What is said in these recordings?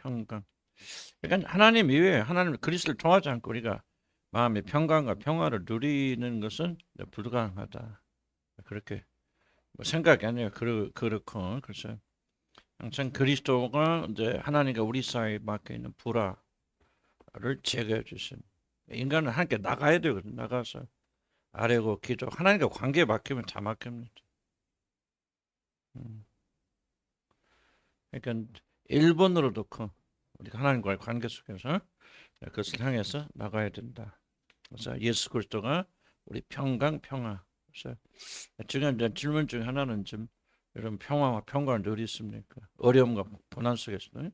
평강. 그러니까 하나님 이외에 하나님 그리스도를 통하지 않고 우리가 마음의 평강과 평화를 누리는 것은 불가능하다. 그렇게 뭐 생각이 아니에요. 그렇고 그래서 항상 그리스도가 이제 하나님과 우리 사이에 막혀 있는 불화를 제거해 주신 인간은 하나님께 나가야 되거든. 나가서 아뢰고 기도 하나님과 관계에 막히면 다 막힙니다. 그러니까 일본으로도 커. 우리가 하나님과의 관계 속에서 그것을 향해서 나가야 된다. 그래서 예수 그리스도가 우리 평강 평화. 그래서 중요한 질문 중 하나는 좀 여러분 평화와 평강을 늘 있습니까? 어려움과 고난 속에서. 그래서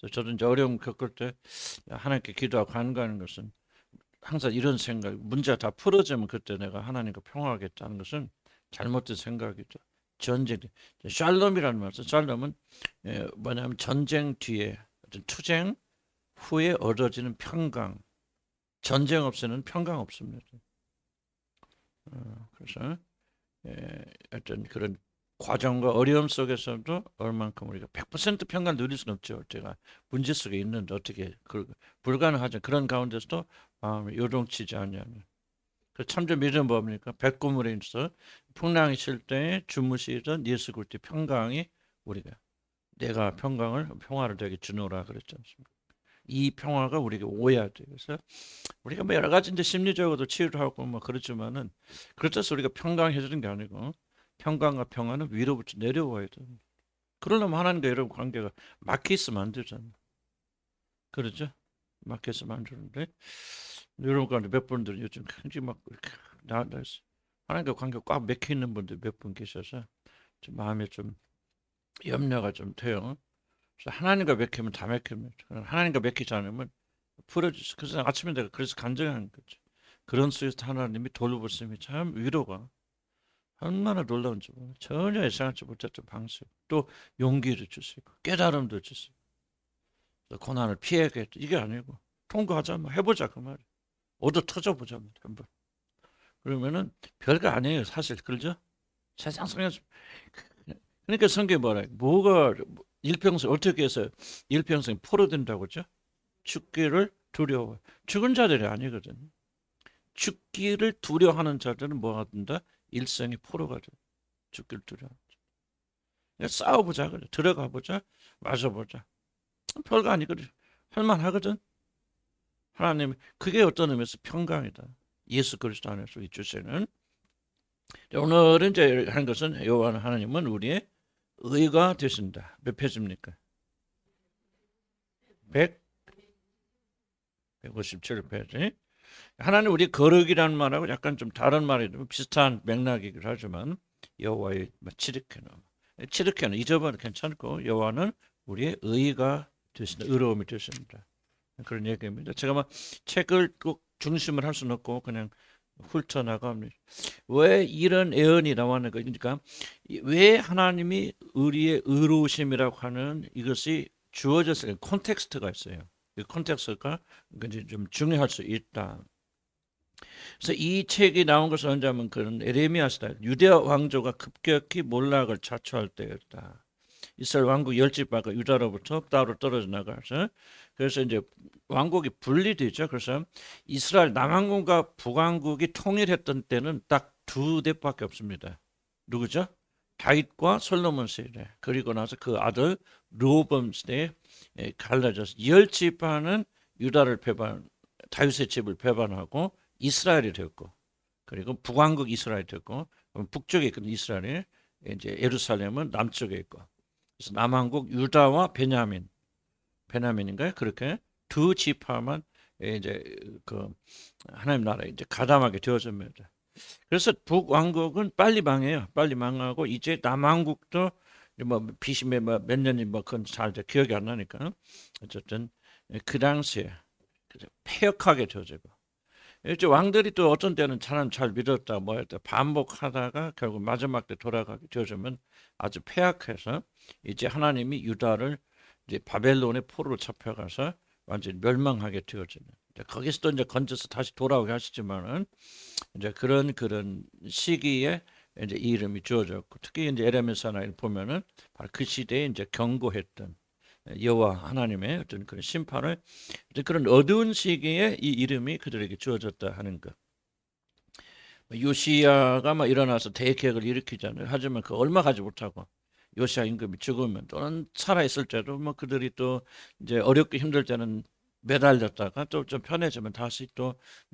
저도 이제 어려움 겪을 때 하나님께 기도하고 간구하는 것은 항상 이런 생각, 문제가 다 풀어지면 그때 내가 하나님과 평화하겠다는 것은 잘못된 생각이죠. 전쟁, 샬롬이라는 말씀, 샬롬은 뭐냐면 전쟁 뒤에 어떤 투쟁 후에 얻어지는 평강, 전쟁 없이는 평강 없습니다. 그래서 어떤 그런 과정과 어려움 속에서도 얼만큼 우리가 100% 평강 누릴 수는 없죠. 제가 문제 속에 있는데 어떻게 불가능하죠. 그런 가운데서도 마음을 요동치지 않냐면. 그 참전 믿음 뭡니까? 백구물에 있어 풍랑이 칠 때 주무시던 예수 그리스도의 평강이 우리가 내가 평화를 되게 주노라 그랬지 않습니까? 이 평화가 우리가 오해야 돼. 그래서 우리가 뭐 여러 가지 이제 심리적으로도 치유하고 뭐 그렇지만은 그렇다고 우리가 평강해지는 게 아니고 평강과 평화는 위로부터 내려와야 돼. 그러려면 하나님과 여러분 관계가 막혀 있으면 안 되잖아. 그렇죠? 막혀 있으면 안 되는데 여러분 가운데 몇 분들은 요즘 굉장히 막 이렇게 하나님과 관계가 꽉 막혀 있는 분들 몇 분 계셔서 좀 마음에 좀 염려가 좀 돼요. 그래서 하나님과 막히면 다 막힙니다. 하나님과 막히지 않으면 풀어주세요. 그래서 아침에 내가 그래서 간증하는 거죠. 그런 속에서 하나님이 돌보심이 참 위로가 얼마나 놀라운지 몰라요. 전혀 예상하지 못했던 방식. 또 용기를 주시고 깨달음도 주시고 고난을 피해야겠다. 이게 아니고 통과하자 뭐 해보자 그 말이에요. 얻어 터져보자 한번. 그러면은 별거 아니에요 사실. 그렇죠? 세상 속에서 그러니까 성경에 뭐가 일평생 어떻게 해서 일평생 포로된다고 하죠? 죽기를 두려워. 죽은 자들이 아니거든요. 죽기를 두려워하는 자들은 뭐가 된다? 일생의 포로가 돼. 죽기를 두려워. 싸워보자 그래. 들어가 보자. 마셔보자. 별거 아니거든. 할만하거든. 하나님 그게 어떤 의미에서 평강이다. 예수 그리스도 안에서 이 주시는. 오늘은 이제 하는 것은 요한 하나님은 우리의 의가 되신다. 몇 페이지입니까? 100, 157페이지. 하나님 우리 거룩이라는 말하고 약간 좀 다른 말이 비슷한 맥락이기도 하지만 여호와의 치르케는 잊어버려 괜찮고 여호와는 우리의 의가 되신다. 의로움이 되신다. 그런 얘기입니다. 제가 막 책을 꼭 중심을 할 수는 없고 그냥 훑어나갑니다. 왜 이런 예언이 나왔는가? 그러니까 왜 하나님이 우리의 의로우심이라고 하는 이것이 주어졌을 콘텍스트가 있어요. 이 콘텍스트가 좀 중요할 수 있다. 그래서 이 책이 나온 것은 언제냐면 그런 에레미야 시대 유대 왕조가 급격히 몰락을 자초할 때였다. 이스라엘 왕국 열지파가 유다로부터 따로 떨어져 나가서 그래서 이제 왕국이 분리되죠. 그래서 이스라엘 남왕국과 북왕국이 통일했던 때는 딱 두 대밖에 없습니다. 누구죠? 다윗과 솔로몬 세대. 그리고 나서 그 아들 르호보암 시대에 갈라져서 열지파는 유다를 배반, 다윗의 집을 배반하고 이스라엘이 됐고, 그리고 북왕국 이스라엘이 됐고, 북쪽에 있던 이스라엘이 이제 예루살렘은 남쪽에 있고, 그래서 남왕국 유다와 베냐민인가요? 그렇게 두 지파만 이제 그 하나님 나라에 이제 가담하게 되어집니다. 그래서 북왕국은 빨리 망해요. 빨리 망하고 이제 남왕국도 뭐 비심에 몇 년이 뭐 그건 잘 기억이 안 나니까 어쨌든 그 당시에 폐역하게 되어지고 이제 왕들이 또 어떤 때는 사람 잘 믿었다 뭐 했다 반복하다가 결국 마지막 때 돌아가게 되어지면 아주 폐악해서 이제 하나님이 유다를 이제 바벨론의 포로로 잡혀가서 완전히 멸망하게 되어지는 거기서 또 이제 건져서 다시 돌아오게 하시지만은 이제 그런 시기에 이제 이 이름이 주어졌고 특히 이제 에레미야서나 보면은 바로 그 시대에 이제 경고했던 여호와 하나님의 어떤 그런 심판을 그런 어두운 시기에 이 이름이 그들에게 주어졌다 하는 것. 요시야가 막 일어나서 대개혁을 일으키잖아요. 하지만 그 얼마 가지 못하고 요시야 임금이 죽으면 또는 살아있을 때도 뭐 그들이 또 이제 어렵고 힘들 때는 매달렸다가 또 좀 편해지면 다시 또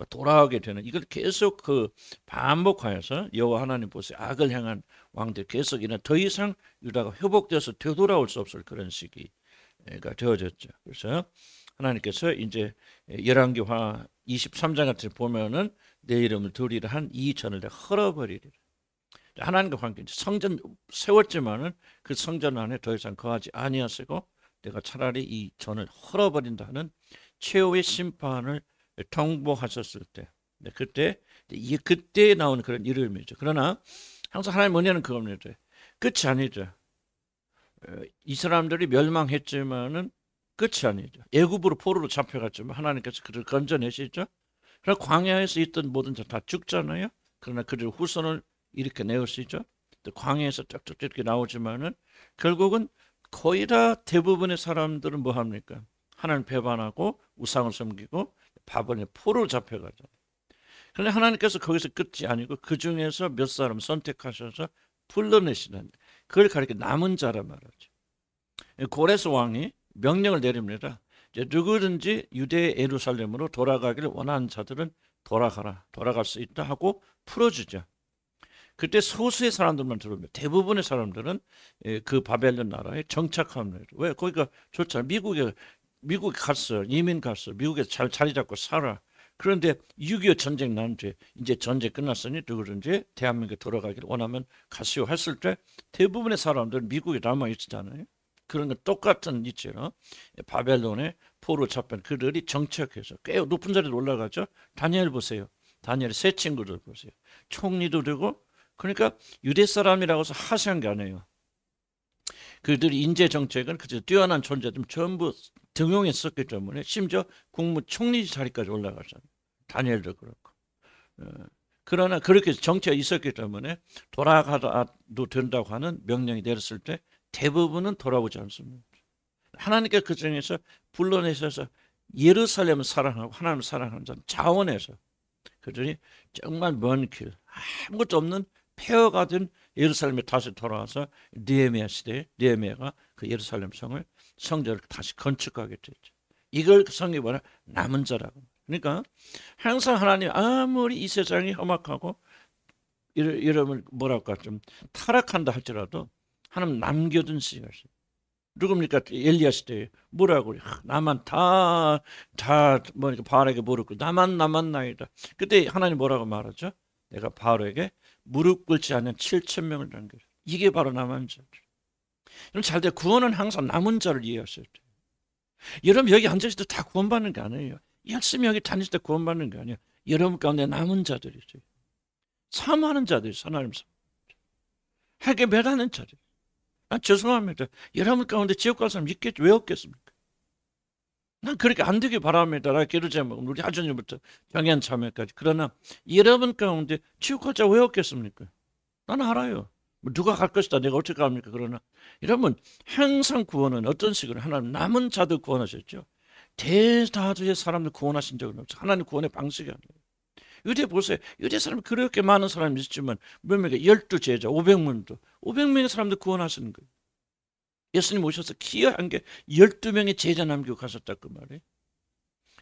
돌아오게 되는 이걸 계속 그 반복하여서 여호와 하나님 보세요. 악을 향한 왕들 계속 이런 더 이상 유다가 회복돼서 되돌아올 수 없을 그런 시기가 되어졌죠. 그래서 하나님께서 이제 열왕기하 23장 같은 보면은 내 이름을 두리라 한 이 전을 내가 헐어버리리라. 하나님과 관계 성전 세웠지만은 그 성전 안에 더 이상 거하지 아니하시고 내가 차라리 이 전을 헐어버린다는 최후의 심판을 통보하셨을 때, 그때 나오는 그런 이름이죠. 그러나 항상 하나님 은혜는 그겁니다. 끝이 아니죠. 이 사람들이 멸망했지만은 끝이 아니죠. 애굽으로 포로로 잡혀갔지만 하나님께서 그를 건져내시죠. 그러나 광야에서 있던 모든 자 다 죽잖아요. 그러나 그들 후손을 이렇게 내으시죠. 또 광야에서 쫙쫙 이렇게 나오지만은 결국은 거의 다 대부분의 사람들은 뭐 합니까? 하나님 배반하고 우상을 섬기고 바벨론에 포로로 잡혀가죠. 그런데 하나님께서 거기서 끝이 아니고 그 중에서 몇 사람 선택하셔서 불러내시는 그걸 가리켜 남은 자라 말하죠. 고레스 왕이 명령을 내립니다. 이제 누구든지 유대 예루살렘으로 돌아가기를 원하는 자들은 돌아갈 수 있다 하고 풀어주죠. 그때 소수의 사람들만 들어옵니다. 대부분의 사람들은 그 바벨론 나라에 정착합니다. 왜? 거기가 좋잖아. 미국에 갔어. 이민 갔어. 미국에 잘 자리 잡고 살아. 그런데 6.25 전쟁 난 뒤에 이제 전쟁 끝났으니 누구든지 대한민국에 돌아가기를 원하면 가시오 했을 때 대부분의 사람들은 미국에 남아 있잖아요. 그런 건 똑같은 이치로 바벨론에 포로 잡힌 그들이 정착해서 꽤 높은 자리에 올라가죠. 다니엘 보세요. 다니엘의 세 친구들 보세요. 총리도 되고 그러니까 유대 사람이라고 해서 하세한 게 아니에요. 그들이 인재 정책은 그저 뛰어난 존재들 전부 등용했었기 때문에 심지어 국무총리 자리까지 올라가잖아요. 다니엘도 그렇고. 그러나 그렇게 정치가 있었기 때문에 돌아가도 된다고 하는 명령이 내렸을 때 대부분은 돌아오지 않습니다. 하나님께 그 중에서 불러내셔서 예루살렘을 사랑하고 하나님을 사랑하는 자는 자원해서 그들이 정말 먼 길, 아무것도 없는 폐허가 된 예루살렘에 다시 돌아와서 느헤미야 시대에 느헤미야가 그 예루살렘 성전을 다시 건축하게 됐죠. 이걸 성경이 뭐라 남은 자라고. 그러니까 항상 하나님 아무리 이 세상이 험악하고 이러면 뭐랄까 좀 타락한다 할지라도 하나님 남겨둔 씨가 있어요. 누굽니까? 엘리야 시대에 뭐라고 그래? 나만 다 뭐니까 바알에게 무릎 꿇고 나만 남았나이다. 그때 하나님 뭐라고 말하죠? 내가 바알에게 무릎 꿇지 않는 7,000명을 남겨. 이게 바로 남은 자들. 여러분 잘돼 구원은 항상 남은 자를 이해하셔야 돼요. 여러분 여기 앉으실 때 다 구원받는 게 아니에요. 열심히 여기 다니실 때 구원받는 게 아니에요. 여러분 가운데 남은 자들이 있어요. 사모하는 자들이 하나님 핵에 매다는 자들. 죄송합니다. 여러분 가운데 지옥 갈 사람 있겠지 왜 없겠습니까? 난 그렇게 안 되길 바랍니다. 나 기도 제목 우리 하주님부터 경연 참여까지. 그러나 여러분 가운데 지옥 갈 자 왜 없겠습니까? 나는 알아요. 누가 갈 것이다. 내가 어떻게 합니까? 그러나 여러분 항상 구원은 어떤 식으로 하나님 남은 자들 구원하셨죠. 대다수의 사람들 구원하신 적은 없어요. 하나님 구원의 방식이 아니에요. 유대 보세요. 유대 사람 그렇게 많은 사람이 있지만 몇 명이 12제자 500명의 사람들 구원하시는 거예요. 예수님 오셔서 기여한 게 12명의 제자 남기고 가셨다 그 말이에요.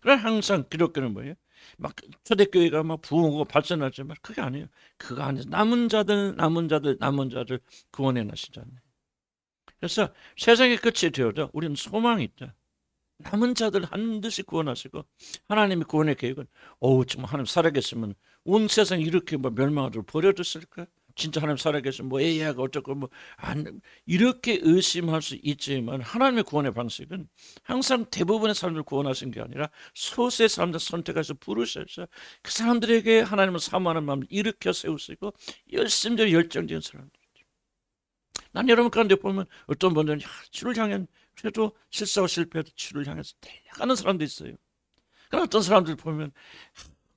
그러나 항상 기독교는 뭐예요? 막 초대교회가 막 부흥하고 발전하지만 그게 아니에요. 그거 아니에요. 남은 자들 구원해 나시잖아요. 그래서 세상의 끝이 되어도 우리는 소망이 있다. 남은 자들 반드시 구원하시고 하나님의 구원의 계획은 정말 하나님 살아계시면 온 세상이 이렇게 뭐 멸망하도록 버려뒀을까? 진짜 하나님 살아계시면 뭐 AI가 어쩌고 뭐 이렇게 의심할 수 있지만 하나님의 구원의 방식은 항상 대부분의 사람들 구원하신 게 아니라 소수의 사람들 선택해서 부르셔서 그 사람들에게 하나님을 사모하는 마음을 일으켜 세우시고 열심히 열정적인 사람들. 난 여러분 가운데 보면 어떤 분들은 주를 향한 그래도 실수하고 실패해도 주를 향해서 달려가는 사람도 있어요. 그러나 어떤 사람들 보면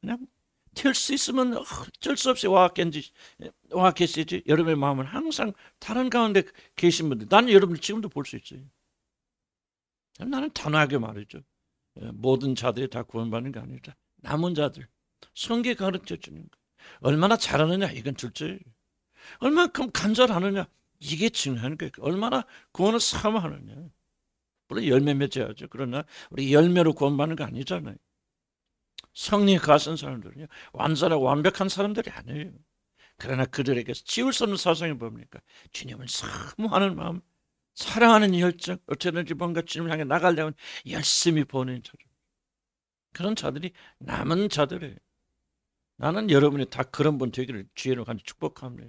그냥 될 수 있으면 어쩔 수 없이 와 계시지. 여러분의 마음은 항상 다른 가운데 계신 분들. 나는 여러분을 지금도 볼 수 있어요. 나는 단호하게 말이죠. 모든 자들이 다 구원받는 게 아니라 남은 자들, 성경에 가르쳐 주는 거. 얼마나 잘하느냐 이건 둘째. 얼만큼 간절하느냐 이게 중요한 거예요. 얼마나 구원을 사모하느냐. 물론 열매 맺어야죠. 그러나 우리 열매로 구원받는 거 아니잖아요. 성령이 가진 사람들은요, 완전하고 완벽한 사람들이 아니에요. 그러나 그들에게 지울 수 없는 사상이 뭡니까? 주님을 사모하는 마음, 사랑하는 열정, 어쩌든지 뭔가 주님을 향해 나가려면 열심히 보는 자들. 그런 자들이 남은 자들이에요. 나는 여러분이 다 그런 분 되기를 주의로 간절히 축복합니다.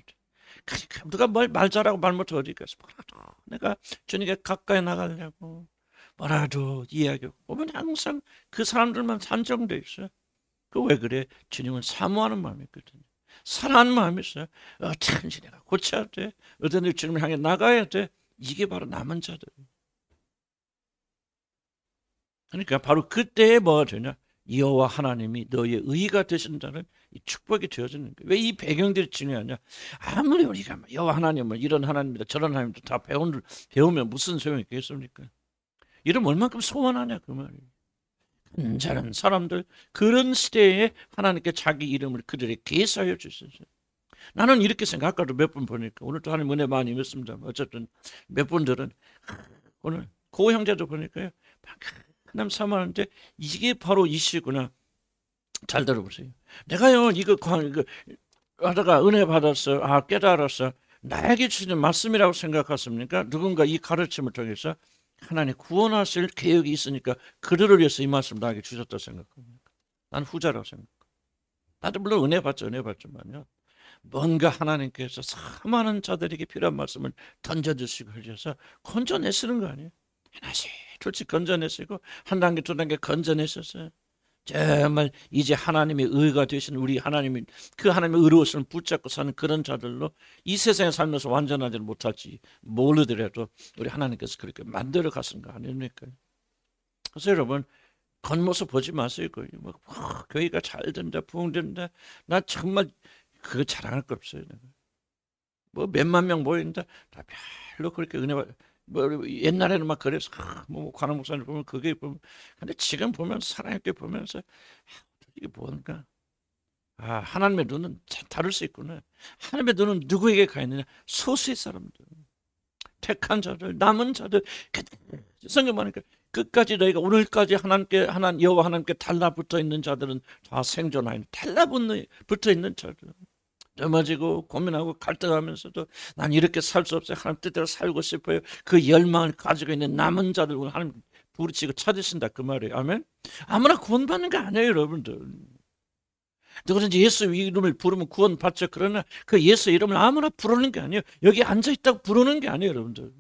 그러니까 누가 말 잘하고 말 못하고 어디 있겠어. 뭐라도 내가 주님께 가까이 나가려고 뭐라도 이야기하고 보면 항상 그 사람들만 산정돼 있어요. 그 왜 그래? 주님을 사모하는 마음이 있거든요. 사랑하는 마음이 있어요. 어떻게든지 내가 고쳐야 돼. 어떻게든지 주님을 향해 나가야 돼. 이게 바로 남은 자들. 그러니까 바로 그때에 뭐가 되냐? 여호와 하나님이 너의 의가 되신 자는 이 축복이 되어지는 거예요. 왜 이 배경들이 중요하냐? 아무리 우리가 여호와 하나님은 이런 하나님이다 저런 하나님도 다 배우면 무슨 소용이 있겠습니까? 이름 얼만큼 소원하냐 그 말이에요. 자는 사람들 그런 시대에 하나님께 자기 이름을 그들에게 계사하여 주셨어요. 나는 이렇게 생각, 아까도 몇 번 보니까 오늘도 하나님 은혜 많이 입었습니다. 어쨌든 몇 분들은 오늘 고 형제도 보니까요. 하나님 사모하는데 이게 바로 이 시구나. 잘 들어보세요. 내가요 이거 하다가 은혜 받았어. 깨달았어. 나에게 주시는 말씀이라고 생각했습니까? 누군가 이 가르침을 통해서 하나님 구원하실 계획이 있으니까 그들을 위해서 이 말씀 나에게 주셨다 생각합니다. 난 후자라고 생각합니다. 나도 물론 은혜 받지만요. 뭔가 하나님께서 사모하는 자들에게 필요한 말씀을 던져주시고 하셔서 건져내시는 거 아니에요? 하나씩 둘씩 건져내시고 한 단계 두 단계 건져내셨어요. 정말 이제 하나님의 의가 되신 우리 하나님이 그 하나님의 의로우심을 붙잡고 사는 그런 자들로 이 세상에 살면서 완전하지 못할지 모르더라도 우리 하나님께서 그렇게 만들어 가신 거 아닙니까? 그래서 여러분 겉모습 보지 마세요. 교회가 잘 된다 부흥된다 나 정말 그거 자랑할 거 없어요. 뭐 몇만 명 모인다 다 별로 그렇게 은혜 뭐 옛날에는 막 그래서 뭐 관원 목사님 보면 그게 보면 근데 지금 보면 사랑있게 보면서 이게 뭔가 하나님의 눈은 다를 수 있구나. 하나님의 눈은 누구에게 가 있느냐? 소수의 사람들, 택한 자들, 남은 자들. 성경 보니까 끝까지 너희가 오늘까지 여호와 하나님께 달라붙어 있는 자들은 다 생존하여 달라붙어 있는 자들. 넘어지고 고민하고 갈등하면서도 난 이렇게 살 수 없어요. 하나님 뜻대로 살고 싶어요. 그 열망을 가지고 있는 남은 자들 하나님 부르시고 찾으신다 그 말이에요. 아멘. 아무나 구원받는 게 아니에요, 여러분들. 누구든지 예수 이름을 부르면 구원받죠. 그러나 그 예수 이름을 아무나 부르는 게 아니에요. 여기 앉아있다고 부르는 게 아니에요, 여러분들.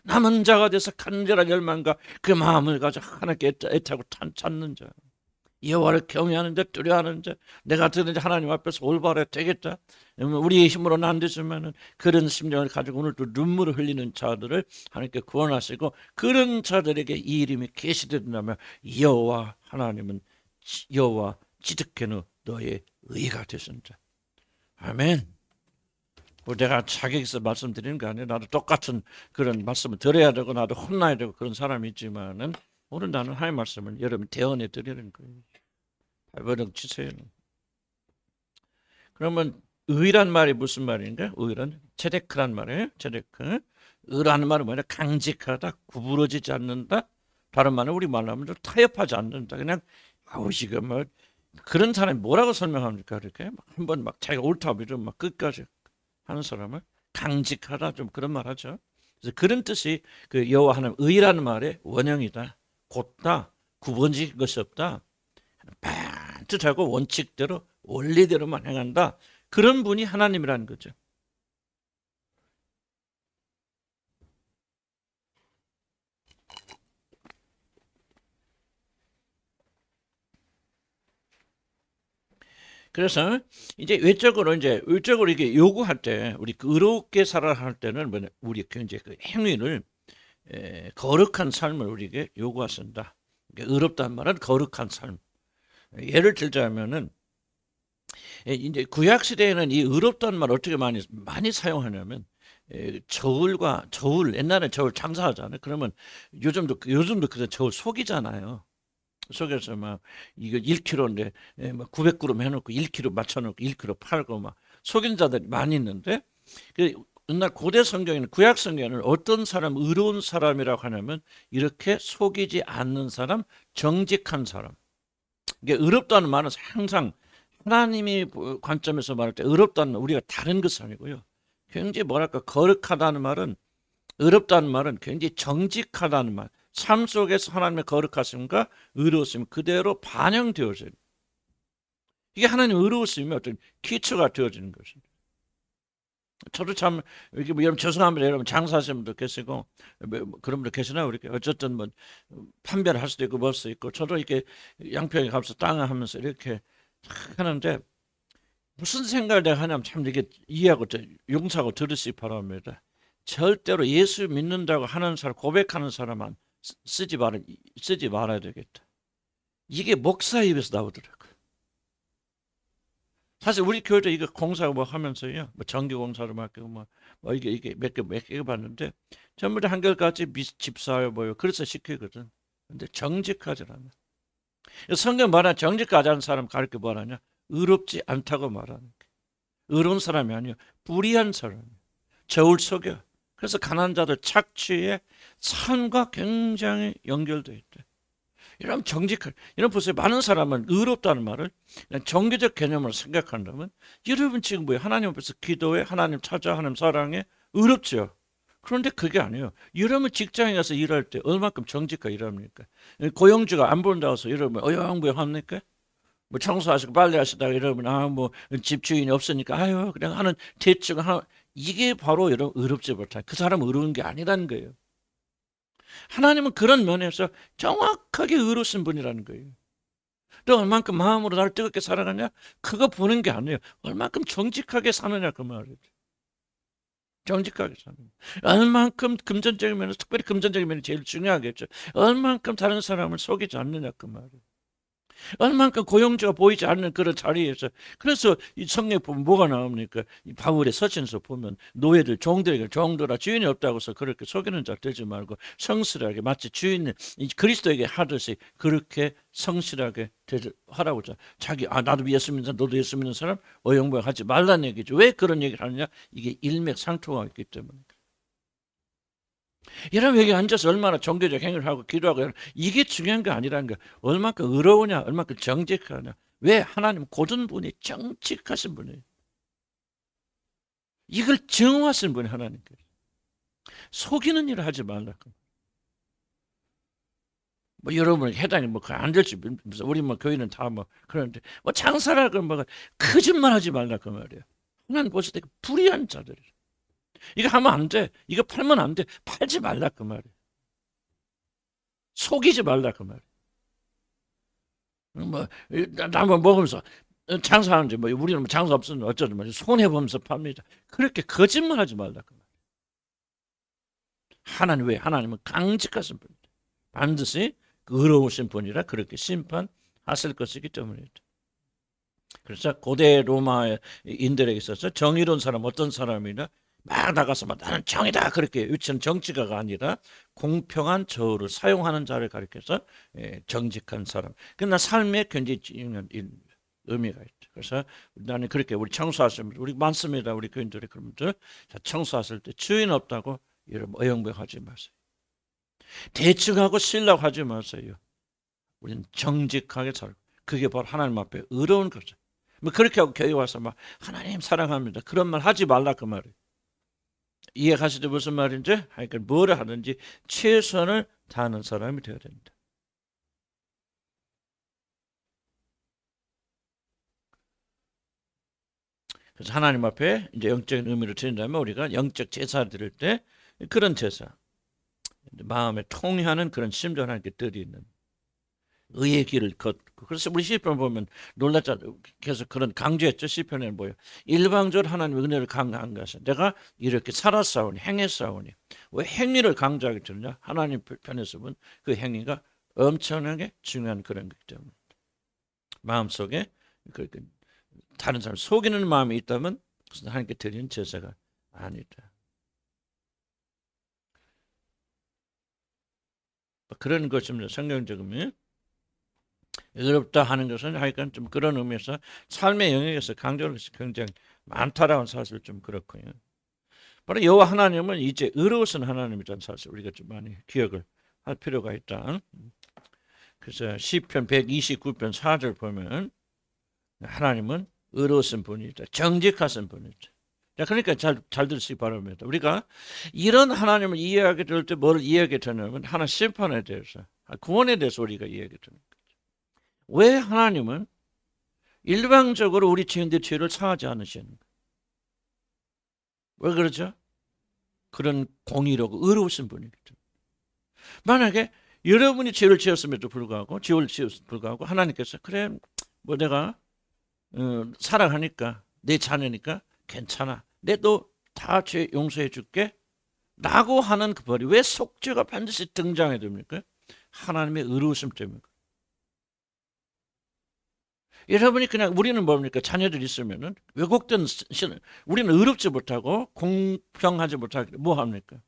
남은 자가 돼서 간절한 열망과 그 마음을 가지고 하나님께 애타고 찾는 자. 여호와를 경외하는 자, 두려워하는 자, 내가 드는 자 하나님 앞에서 올바로 되겠다. 우리의 힘으로는 안 되지만은 그런 심정을 가지고 오늘도 눈물을 흘리는 자들을 하나님께 구원하시고 그런 자들에게 이 이름이 계시된다면 여호와 하나님은 여호와 지득해는 너의 의가 되신다. 아멘. 내가 자격이 있어 말씀드리는 거 아니에요. 나도 똑같은 그런 말씀을 들어야 되고 나도 혼나야 되고 그런 사람이 있지만은 오늘 나는 하나님의 말씀을 여러분 대언해 드리는 거예요. 발버둥 치세요. 그러면 의란 말이 무슨 말인가? 의란 체데크란 말이에요. 체데크. 의라는 말은 뭐냐? 강직하다, 구부러지지 않는다. 다른 말은 우리 말로 하면 타협하지 않는다. 그냥 지금 뭐 그런 사람이 뭐라고 설명합니까? 이렇게 한번 막 자기가 옳다고 이러면 막 끝까지 하는 사람을 강직하다 좀 그런 말 하죠. 그래서 그런 뜻이 그 여호와 하나님 의라는 말의 원형이다. 곧다, 구분질 것이 없다. 반듯하고 원칙대로 원리대로만 행한다. 그런 분이 하나님이라는 거죠. 그래서 이제 외적으로 이게 요구할 때 우리 의롭게 살아야 할 때는 뭐냐? 우리 이제 그 행위를 거룩한 삶을 우리에게 요구하신다. 의롭다는 말은 거룩한 삶. 예를 들자면은 이제 구약 시대에는 이 의롭다는 말 어떻게 많이 사용하냐면 저울 옛날에 저울 장사하잖아요. 그러면 요즘도 그래 저울 속이잖아요. 속에서 막 이거 1kg인데 막 900g 해놓고 1kg 맞춰놓고 1kg 팔고 막 속인 자들이 많이 있는데 그 옛날 고대 성경에는 구약 성경에는 어떤 사람 의로운 사람이라고 하냐면 이렇게 속이지 않는 사람, 정직한 사람. 이게 의롭다는 말은 항상 하나님이 관점에서 말할 때 의롭다는 우리가 다른 것은 아니고요. 굉장히 뭐랄까 거룩하다는 말은 의롭다는 말은 굉장히 정직하다는 말. 삶 속에서 하나님의 거룩하심과 의로우심 그대로 반영되어져요. 이게 하나님 의로우심이 어떤 기초가 되어지는 것입니다. 저도 참 이렇게 뭐 여러분 죄송합니다. 여러분 장사하시는 분도 계시고 그런 분도 계시나요? 이렇게 어쨌든 뭐 판별을 할 수도 있고 뭘 수도 있고 저도 이렇게 양평에 가서 땅을 하면서 이렇게 하는데 무슨 생각을 내가 하냐면 참 이게 이해하고 용서하고 들으시기 바랍니다. 절대로 예수 믿는다고 하는 사람 고백하는 사람만 쓰지 말아야 되겠다. 이게 목사 입에서 나오더라고요. 사실 우리 교회도 이거 공사 뭐 하면서요, 뭐 전기 공사를 맡기고 뭐 이게 몇 개 봤는데 전부 다 한결같이 집사요 뭐요. 그래서 시키거든. 근데 정직하지 않아. 성경 말하는 정직하지 않은 사람 가르쳐 뭐하냐? 의롭지 않다고 말하는 게. 의로운 사람이 아니요, 불의한 사람. 저울 속여. 그래서 가난한 자들 착취에 삶과 굉장히 연결되어 있대. 이런 정직한, 이런 보세요. 많은 사람은 의롭다는 말을 그냥 종교적 개념으로 생각한다면 여러분 지금 뭐예요? 하나님 앞에서 기도해, 하나님 찾아, 하나님 사랑해, 의롭죠. 그런데 그게 아니에요. 여러분 직장에 가서 일할 때 얼마큼 정직하게 일합니까? 고용주가 안 본다고 해서 여러분 어영부영합니까? 뭐 청소하시고 빨래하시다가 이러면 뭐 집주인이 없으니까 아유 그냥 하는 대충 이게 바로 여러분 의롭지 못한 그 사람 의로운 게 아니라는 거예요. 하나님은 그런 면에서 정확하게 의로우신 분이라는 거예요. 너 얼만큼 마음으로 나를 뜨겁게 사랑하냐? 그거 보는 게 아니에요. 얼만큼 정직하게 사느냐 그 말이에요. 정직하게 사는 얼만큼 금전적인 면에서 특별히 금전적인 면이 제일 중요하겠죠. 얼만큼 다른 사람을 속이지 않느냐 그 말이에요. 얼만큼 고용주가 보이지 않는 그런 자리에서 그래서 이 성경 보면 뭐가 나옵니까? 이 바울의 서신에서 보면 노예들 종들에게 종들아 주인이 없다고 해서 그렇게 속이는 자 되지 말고 성실하게 마치 주인 그리스도에게 하듯이 그렇게 성실하게 하라고 자기 나도 예수 믿는 사람 너도 예수 믿는 사람 어영부영하지 말라는 얘기죠. 왜 그런 얘기를 하느냐? 이게 일맥상통하고 있기 때문에. 여러분 여기 앉아서 얼마나 종교적 행위를 하고 기도하고 이게 중요한 게 아니라는 거야. 얼마큼 의로우냐, 얼마큼 정직하냐. 왜? 하나님 고든 분이 정직하신 분이에요. 이걸 정하신 분이 하나님께서. 속이는 일을 하지 말라고. 뭐 여러분 해당이 뭐 안 될지 우리 뭐 교회는 다 뭐 그러는데 뭐 장사라 그러면 뭐 거짓말하지 말라 그 말이야. 하나님 보실 때 불의한 자들이. 이거 하면 안 돼. 이거 팔면 안 돼. 팔지 말라 그 말이야. 속이지 말라 그 말이야. 뭐 나만 먹으면서 장사하는데 뭐 우리는 뭐 장사 없으면 어쩌든 뭐 손해 보면서 팝니다. 그렇게 거짓말하지 말라 그 말. 하나님 왜? 하나님은 강직하신 분이다. 반드시 의로우신 분이라 그렇게 심판하실 것이기 때문이다. 그래서 고대 로마인들에게 있어서 정의로운 사람 어떤 사람이나 막 나가서 막 나는 정의다 그렇게 외치는 정치가가 아니라 공평한 저울을 사용하는 자를 가리켜서 정직한 사람. 그러나 삶에 굉장히 중요한 의미가 있다. 그래서 나는 그렇게 우리 청소하시면 우리 많습니다. 우리 교인들이 그런 분들 청소하실 때 주인 없다고 여러분 어영부영하지 마세요. 대충 하고 쉬려고 하지 마세요. 우리는 정직하게 살고 그게 바로 하나님 앞에 의로운 거죠. 뭐 그렇게 하고 교회 와서 막 하나님 사랑합니다. 그런 말 하지 말라 그 말이에요. 이해하시죠? 무슨 말인지? 하여간 뭐를 하든지 최선을 다하는 사람이 되어야 된다. 그래서 하나님 앞에 이제 영적인 의미를 드린다면 우리가 영적 제사를 드릴 때 그런 제사, 마음에 통하는 그런 심정을 하나님께 드리는 의의 길을 걷고. 그래서 우리 시편 보면 놀랐잖아요. 계속 그런 강조했죠. 시편에는 뭐예요? 일방적으로 하나님의 은혜를 강조한 것은 내가 이렇게 살았사오니 행했사오니. 왜 행위를 강조하게 되느냐? 하나님 편에서 보면 그 행위가 엄청나게 중요한 그런 거기 때문에 마음속에 그 다른 사람 속이는 마음이 있다면 그것은 하나님께 드리는 제사가 아니다. 그런 것입니다. 성경적으로 의롭다 하는 것은 하여간 좀 그런 의미에서 삶의 영역에서 강조를 굉장히 많다라는 사실 좀 그렇고요. 바로 여호와 하나님은 이제 의로우신 하나님이라는 사실 우리가 좀 많이 기억을 할 필요가 있다. 그래서 시편 129편 4절 보면 하나님은 의로우신 분이다. 정직하신 분이다. 그러니까 잘 들으시기 바랍니다. 우리가 이런 하나님을 이해하게 될 때 뭘 이해하게 되냐면 하나 심판에 대해서, 구원에 대해서 우리가 이해하게 되는 거죠. 왜 하나님은 일방적으로 우리 죄인들의 죄를 사하지 않으시는 거예요? 왜 그러죠? 그런 공의롭고 의로우신 분이거든요. 만약에 여러분이 죄를 지었음에도 불구하고 하나님께서 그래 뭐 내가 사랑하니까 내 자녀니까 괜찮아. 내도 다 죄 용서해 줄게. 라고 하는 그 벌이 왜 속죄가 반드시 등장해야 됩니까? 하나님의 의로우심 때문입니다. 여러분이 그냥 우리는 뭡니까? 자녀들 있으면은 왜곡된 우리는 의롭지 못하고 공평하지 못하게 뭐 합니까?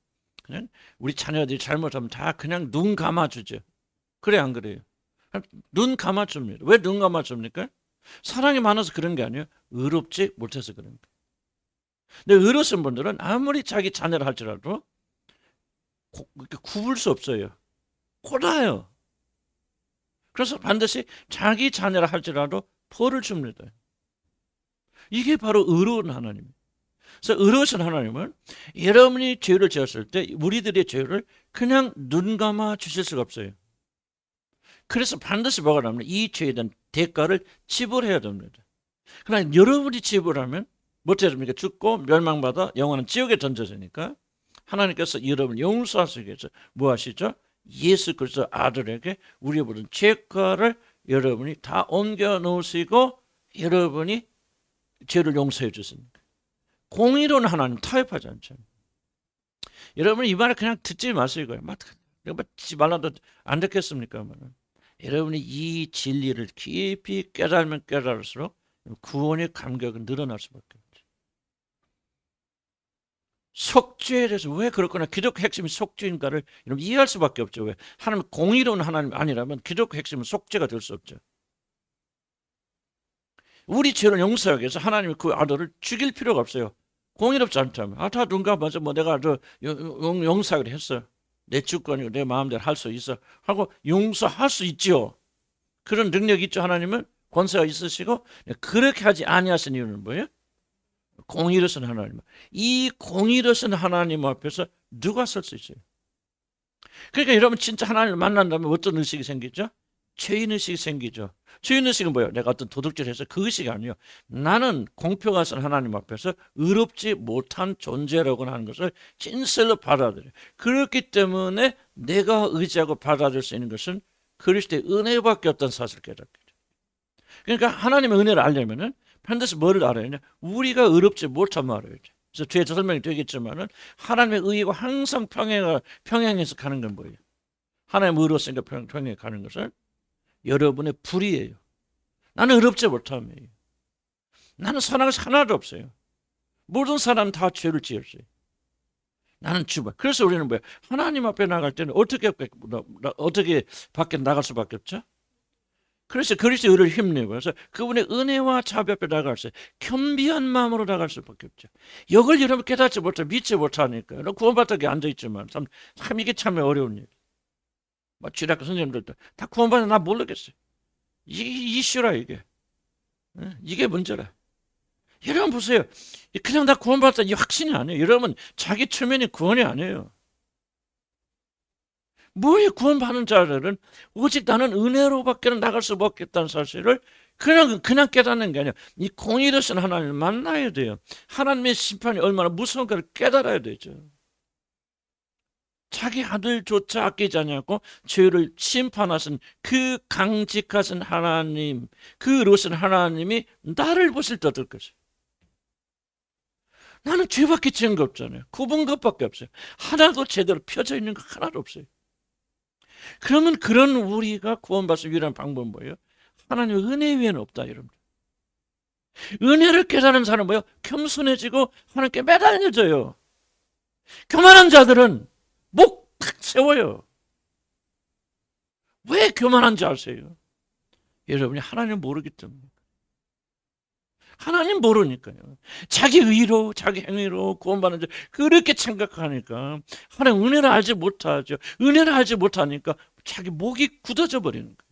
그냥 우리 자녀들이 잘못하면 다 그냥 눈 감아주죠. 그래 안 그래요? 눈 감아줍니다. 왜 눈 감아줍니까? 사랑이 많아서 그런 게 아니에요. 의롭지 못해서 그런 거예요. 근데 의로우신 분들은 아무리 자기 자녀를 할지라도 굽을 수 없어요. 골아요. 그래서 반드시 자기 자녀를 할지라도 벌을 줍니다. 이게 바로 의로운 하나님. 그래서 의로우신 하나님은 여러분이 죄를 지었을 때 우리들의 죄를 그냥 눈 감아 주실 수가 없어요. 그래서 반드시 뭐가 나오면 이 죄에 대한 대가를 지불해야 됩니다. 그러나 여러분이 지불하면 어떻게 됩니까? 죽고 멸망받아 영원한 지옥에 던져지니까 하나님께서 여러분을 용서하시기 위해서 뭐 하시죠? 예수 그리스도 아들에게 우리의 모든 죄가를 여러분이 다 옮겨 놓으시고 여러분이 죄를 용서해 주십니다. 공의로운 하나님 타협하지 않죠. 여러분 이 말을 그냥 듣지 마세요. 내가 듣지 말라도 안 듣겠습니까? 여러분이 이 진리를 깊이 깨달으면 깨달을수록 구원의 감격은 늘어날 수밖에 없죠. 속죄에 대해서 왜 그렇구나. 기독교 핵심이 속죄인가를 이해할 수밖에 없죠. 왜? 하나님 공의로운 하나님 아니라면 기독교 핵심은 속죄가 될 수 없죠. 우리 죄를 용서하기 위해서 하나님이 그 아들을 죽일 필요가 없어요. 공의롭지 않다면 다 눈 감아서 뭐 내가 용서하기로 했어. 내 주권이고 내 마음대로 할 수 있어 하고 용서할 수 있죠. 그런 능력이 있죠. 하나님은 권세가 있으시고 그렇게 하지 아니하신 이유는 뭐예요? 공의로우신 하나님. 이 공의로우신 하나님 앞에서 누가 설 수 있어요? 그러니까 여러분 진짜 하나님을 만난다면 어떤 의식이 생기죠? 죄인의식이 생기죠. 죄인의식은 뭐예요? 내가 어떤 도둑질을 해서 그 의식이 아니에요. 나는 공평하신 하나님 앞에서 의롭지 못한 존재라고 하는 것을 진실로 받아들여요. 그렇기 때문에 내가 의지하고 받아들일 수 있는 것은 그리스도의 은혜밖에 없다는 사실을 깨닫게 돼요. 그러니까 하나님의 은혜를 알려면은 반드시 뭐를 알아야 하냐? 우리가 의롭지 못함을 알아야 돼. 그래서 뒤에 설명이 되겠지만은 하나님의 의가 항상 평행해서 가는 건 뭐예요? 하나님의 의로우니까 평행해 가는 것은 여러분의 불의예요. 나는 의롭지 못함이에요. 나는 선한 것이 하나도 없어요. 모든 사람 다 죄를 지었어요. 나는 주바. 그래서 우리는 뭐예요? 하나님 앞에 나갈 때는 어떻게 밖에 나갈 수밖에 없죠? 그래서 그리스도의 의를 힘내고 그래서 그분의 은혜와 자비 앞에 나갈 수 겸비한 마음으로 나갈 수밖에 없죠. 이걸 여러분 깨닫지 못하고 믿지 못하니까 구원받기 앉아있지만 참 이게 참 어려운 일. 주일학교 선생님들도 다 구원받아 나 모르겠어요. 이게 이슈라 이게. 이게 문제라. 여러분 보세요. 그냥 다 구원받았다 이 확신이 아니에요. 여러분 자기 체면이 구원이 아니에요. 뭐에 구원받는 자들은 오직 나는 은혜로밖에 나갈 수밖에 없다는 사실을 그냥 깨닫는 게 아니라 이 공의로우신 하나님을 만나야 돼요. 하나님의 심판이 얼마나 무서운가를 깨달아야 되죠. 자기 아들조차 아끼지 않냐고 죄를 심판하신 그 강직하신 하나님, 그 의로우신 하나님이 나를 보실 때 어떨 것이에요? 나는 죄밖에 지은 거 없잖아요. 굽은 것밖에 없어요. 하나도 제대로 펴져 있는 거 하나도 없어요. 그러면 그런 우리가 구원받을 수 유일한 방법은 뭐예요? 하나님의 은혜 위에는 없다 여러분. 은혜를 깨달은 사람은 뭐예요? 겸손해지고 하나님께 매달려져요. 교만한 자들은 목 탁 세워요. 왜 교만한지 아세요? 여러분이 하나님을 모르기 때문에. 하나님 모르니까요. 자기 의로, 자기 행위로 구원받는 줄 그렇게 생각하니까 하나님 은혜를 알지 못하죠. 은혜를 알지 못하니까 자기 목이 굳어져 버리는 거예요.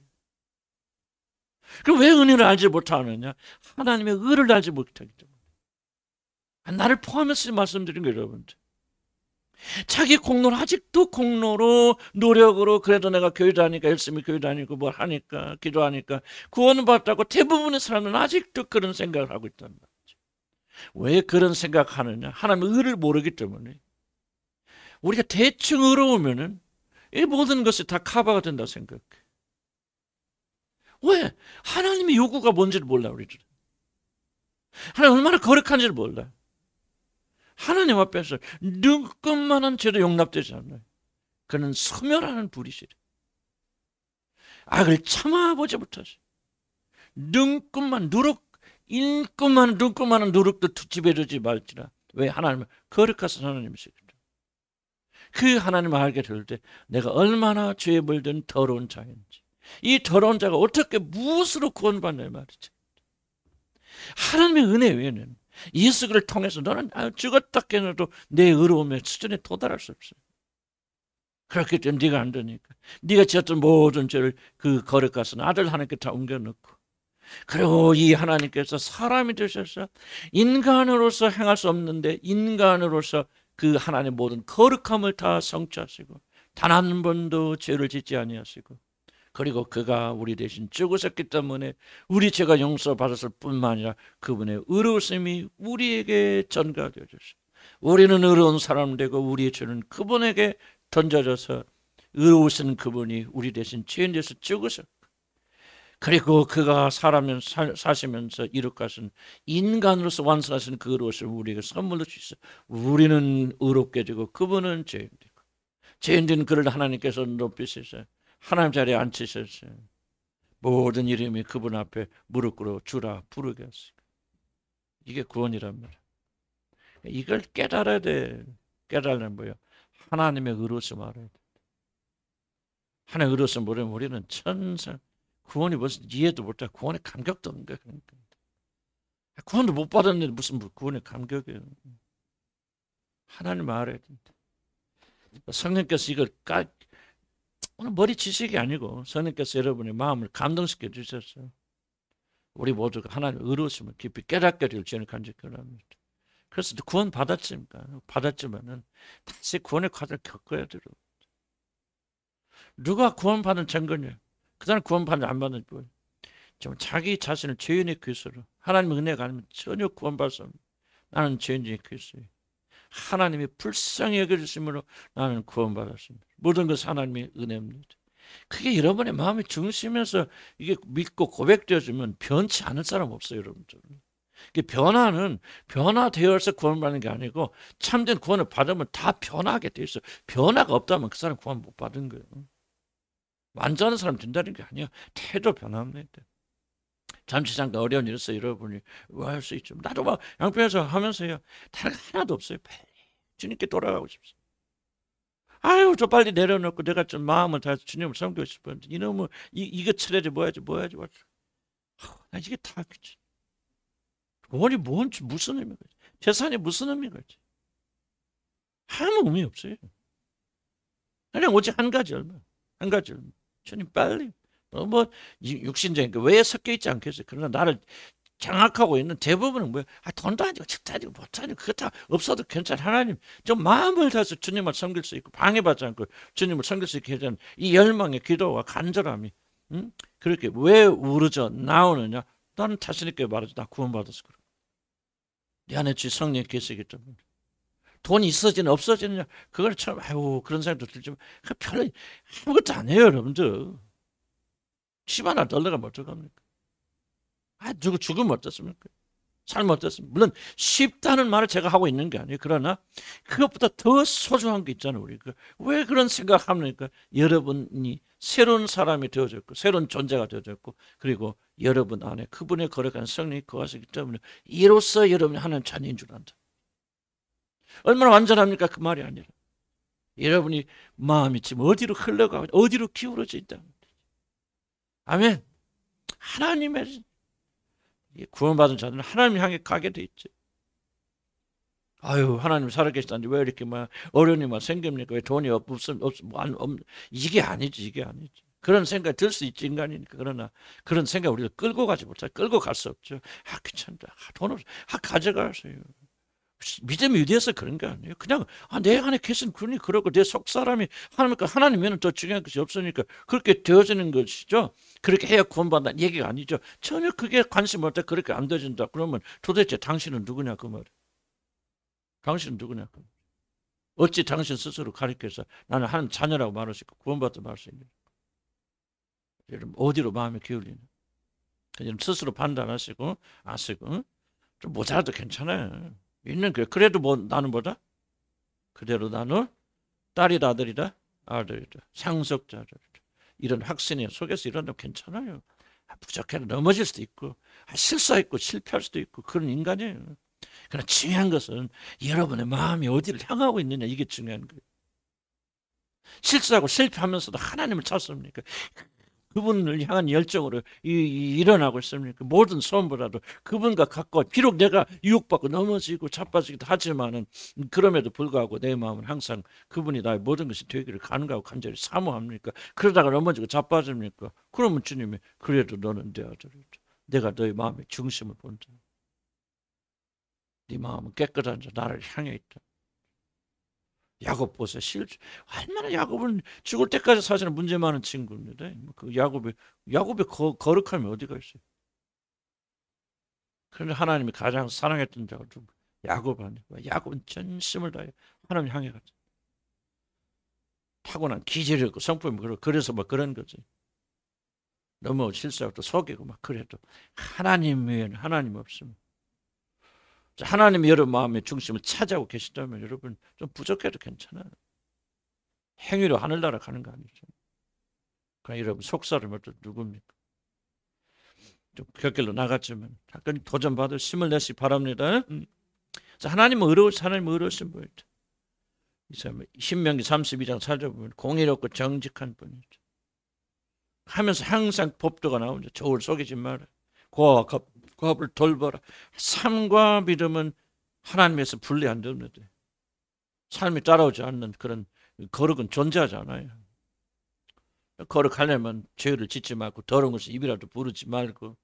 그럼 왜 은혜를 알지 못하느냐? 하나님의 의를 알지 못하기 때문에. 나를 포함해서 말씀드린 거예요, 여러분들. 자기 공로로, 아직도 공로로, 노력으로, 그래도 내가 교회 다니니까, 열심히 교회 다니고 뭘 하니까, 기도하니까 구원을 받았다고 대부분의 사람은 아직도 그런 생각을 하고 있단 말이죠. 왜 그런 생각하느냐? 하나님의 의를 모르기 때문에. 우리가 대충 의로우면은 이 모든 것이 다 커버가 된다고 생각해. 왜? 하나님의 요구가 뭔지를 몰라, 우리들은. 하나님 얼마나 거룩한지를 몰라. 하나님 앞에서 눈끝만한 죄도 용납되지 않아요. 그는 소멸하는 불이시래. 악을 참아보지 못하시. 눈끝만 누룩, 눈끝만한 누룩도 지배되지 말지라. 왜? 하나님은 거룩하신 하나님이시거든. 그 하나님을 알게 될 때 내가 얼마나 죄에 물든 더러운 자인지, 이 더러운 자가 어떻게 무엇으로 구원받냐 말이지. 하나님의 은혜 외에는 예수를 통해서 너는 죽었다 깨어나도 내 의로움의 수준에 도달할 수 없어요. 그렇기 때문에 네가 안 되니까 네가 지었던 모든 죄를 그 거룩하신 아들 하나님께 다 옮겨놓고, 그리고 이 하나님께서 사람이 되셔서 인간으로서 행할 수 없는데 인간으로서 그 하나님의 모든 거룩함을 다 성취하시고 단 한 번도 죄를 짓지 아니하시고, 그리고 그가 우리 대신 죽으셨기 때문에 우리 죄가 용서받았을 뿐만 아니라 그분의 의로우심이 우리에게 전가되어졌어요. 우리는 의로운 사람 되고 우리의 죄는 그분에게 던져져서 의로우신 그분이 우리 대신 죄인 돼서 죽으셨고, 그리고 그가 사시면서 이룩하신 인간으로서 완성하신 그 의로우심을 우리에게 선물로 주셨어요. 우리는 의롭게 되고 그분은 죄인 되고, 죄인 된 그를 하나님께서 높이시셔서 하나님 자리에 앉히셨어요. 모든 이름이 그분 앞에 무릎 꿇어 주라 부르게 하시고. 이게 구원이란 말이에요. 이걸 깨달아야 돼. 깨달으면 뭐예요? 하나님의 의로우심 알아야 돼. 하나님의 의로우심 모르면 우리는 천상, 구원이 무슨 이해도 못하고 구원의 감격도 없는 거예요. 그러니까. 구원도 못 받았는데 무슨 구원의 감격이에요. 하나님 알아야 된다. 성령께서 이걸 오늘 머리 지식이 아니고 성령께서 여러분의 마음을 감동시켜 주셨어요. 우리 모두가 하나님의 의로우심을 깊이 깨닫게 될 주님을 간절히 기원합니다. 그래서 구원 받았지만은 다시 구원의 과정을 겪어야 돼요. 누가 구원받은 증거냐? 그 사람 구원받는 안 받는 거예요. 좀 자기 자신을 죄인의 괴수로, 하나님의 은혜가 아니면 전혀 구원받을 수 없는 나는 죄인의 괴수예요. 하나님이 불쌍히 여겨주심으로 나는 구원받았습니다. 모든 것은 하나님의 은혜입니다. 그게 여러분의 마음의 중심에서 이게 믿고 고백되어지면 변치 않을 사람 없어요, 여러분들. 변화는 변화되어서 구원받는 게 아니고 참된 구원을 받으면 다 변화하게 돼 있어요. 변화가 없다면 그 사람 구원 못 받은 거예요. 완전한 사람 된다는 게 아니야. 태도 변합니다. 잠시 잠깐 어려운 일 있어 여러분이 할 수 있죠. 나도 막 양평에서 하면서요. 다른 거 하나도 없어요. 빨리 주님께 돌아가고 싶습니다. 아유, 저 빨리 내려놓고 내가 좀 마음을 다해서 주님을 섬기고 싶었는데 이놈은 이거 처리하지 뭐야지. 나 이게 다 그치. 원이 뭔지 무슨 의미가 있지? 재산이 무슨 의미가 있지? 아무 의미 없어요. 그냥 오직 한 가지 얼마. 주님 빨리. 뭐 육신적인 왜 섞여 있지 않겠어요? 그러나 나를 장악하고 있는 대부분은 뭐야? 돈도 아니고 집도 아니고 못도 아니고 그거 다 없어도 괜찮아. 하나님 좀 마음을 다해서 주님을 섬길 수 있고 방해받지 않고 주님을 섬길 수 있게 해주는 이 열망의 기도와 간절함이 그렇게 왜 우러져 나오느냐? 나는 자신 있게 말하지. 나 구원받았어. 그래. 내 안에 주 성령 계시기 때문에. 돈이 있어지는 없어지느냐? 그걸 참 아유 그런 생각도 들지만 그 별로 아무것도 아니에요, 여러분들. 집 하나 떨려가면 어떡합니까? 누구 죽으면 어떻습니까? 삶 어떻습니까? 물론 쉽다는 말을 제가 하고 있는 게 아니에요. 그러나 그것보다 더 소중한 게 있잖아요. 우리가 왜 그런 생각합니까? 여러분이 새로운 사람이 되어졌고 새로운 존재가 되어졌고 그리고 여러분 안에 그분의 거룩한 성령이 거하시기 때문에 이로써 여러분이 하나님 자녀인 줄 안다. 얼마나 완전합니까? 그 말이 아니라 여러분이 마음이 지금 어디로 흘러가고 어디로 기울어져 있다. 아멘. 하나님의 구원받은 자들은 하나님 향해 가게 돼 있지. 아유, 하나님 살아계시다는데 왜 이렇게 막 어려움이 막 생깁니까? 왜 돈이 이게 아니지, 이게 아니지. 그런 생각이 들 수 있지, 인간이니까. 그러나 그런 생각 우리가 끌고 가지 못해. 끌고 갈 수 없죠. 귀찮다. 돈 없어. 가져가세요. 믿음이 어디에서 그런 게 아니에요. 그냥 내 안에 계신 분이 그러고 내 속 사람이 하나님에는 더 중요한 것이 없으니까 그렇게 되어지는 것이죠. 그렇게 해야 구원받는다는 얘기가 아니죠. 전혀 그게 관심 없다. 그렇게 안 되어진다. 그러면 도대체 당신은 누구냐 그 말. 당신은 누구냐 그 말. 어찌 당신 스스로 가리켜서 나는 하나님 자녀라고 말할 수 있고 구원받다 말할 수 있냐. 여러분 어디로 마음이 기울이냐. 여러분 스스로 판단하시고 아시고 좀 모자라도 괜찮아요. 있는 게 그래도 뭐 나는 뭐다? 그대로 나는 딸이다 아들이다 아들이다 상속자들이다 이런 확신이 속에서 일어나면 괜찮아요. 부족해도 넘어질 수도 있고 실수했고 실패할 수도 있고 그런 인간이에요. 그러나 중요한 것은 여러분의 마음이 어디를 향하고 있느냐 이게 중요한 거예요. 실수하고 실패하면서도 하나님을 찾습니까? 그분을 향한 열정으로 일어나고 있습니까? 모든 소원보다도 그분과 가까워. 비록 내가 유혹받고 넘어지고 자빠지기도 하지만은 그럼에도 불구하고 내 마음은 항상 그분이 나의 모든 것이 되기를 간구하고 간절히 사모합니까? 그러다가 넘어지고 자빠집니까? 그러면 주님이 그래도 너는 내 아들이다. 내가 너의 마음의 중심을 본다. 네 마음은 깨끗한 자 나를 향해 있다. 야곱 보세요. 얼마나 야곱은 죽을 때까지 사실은 문제 많은 친구입니다. 그 야곱이 거룩함이 어디가 있어요? 그런데 하나님이 가장 사랑했던 자가 누구? 야곱 아니고 야곱은 전심을 다해 하나님 향해 갔죠. 타고난 기질이 없고 성품이 그래서 막 그런 거지. 너무 실수하고 또 속이고 막 그래도 하나님 외에는 하나님 없으면 하나님이 여러분 마음의 중심을 차지하고 계시다면 여러분 좀 부족해도 괜찮아요. 행위로 하늘나라 가는 거 아니죠. 그러니까 여러분 속사람은 또 누굽니까? 좀 곁길로 나갔지만 잠깐 도전받을 힘을 내시 바랍니다. 하나님은 의로우신 분이죠. 신명기 32장 찾아보면 공의롭고 정직한 분이죠. 하면서 항상 법도가 나오죠. 저울 속이지 마라. 고아와 갑을 돌보라. 삶과 믿음은 하나님에서 분리 안 됩니다. 삶이 따라오지 않는 그런 거룩은 존재하지 않아요. 거룩하려면 죄를 짓지 말고 더러운 것을 입이라도 부르지 말고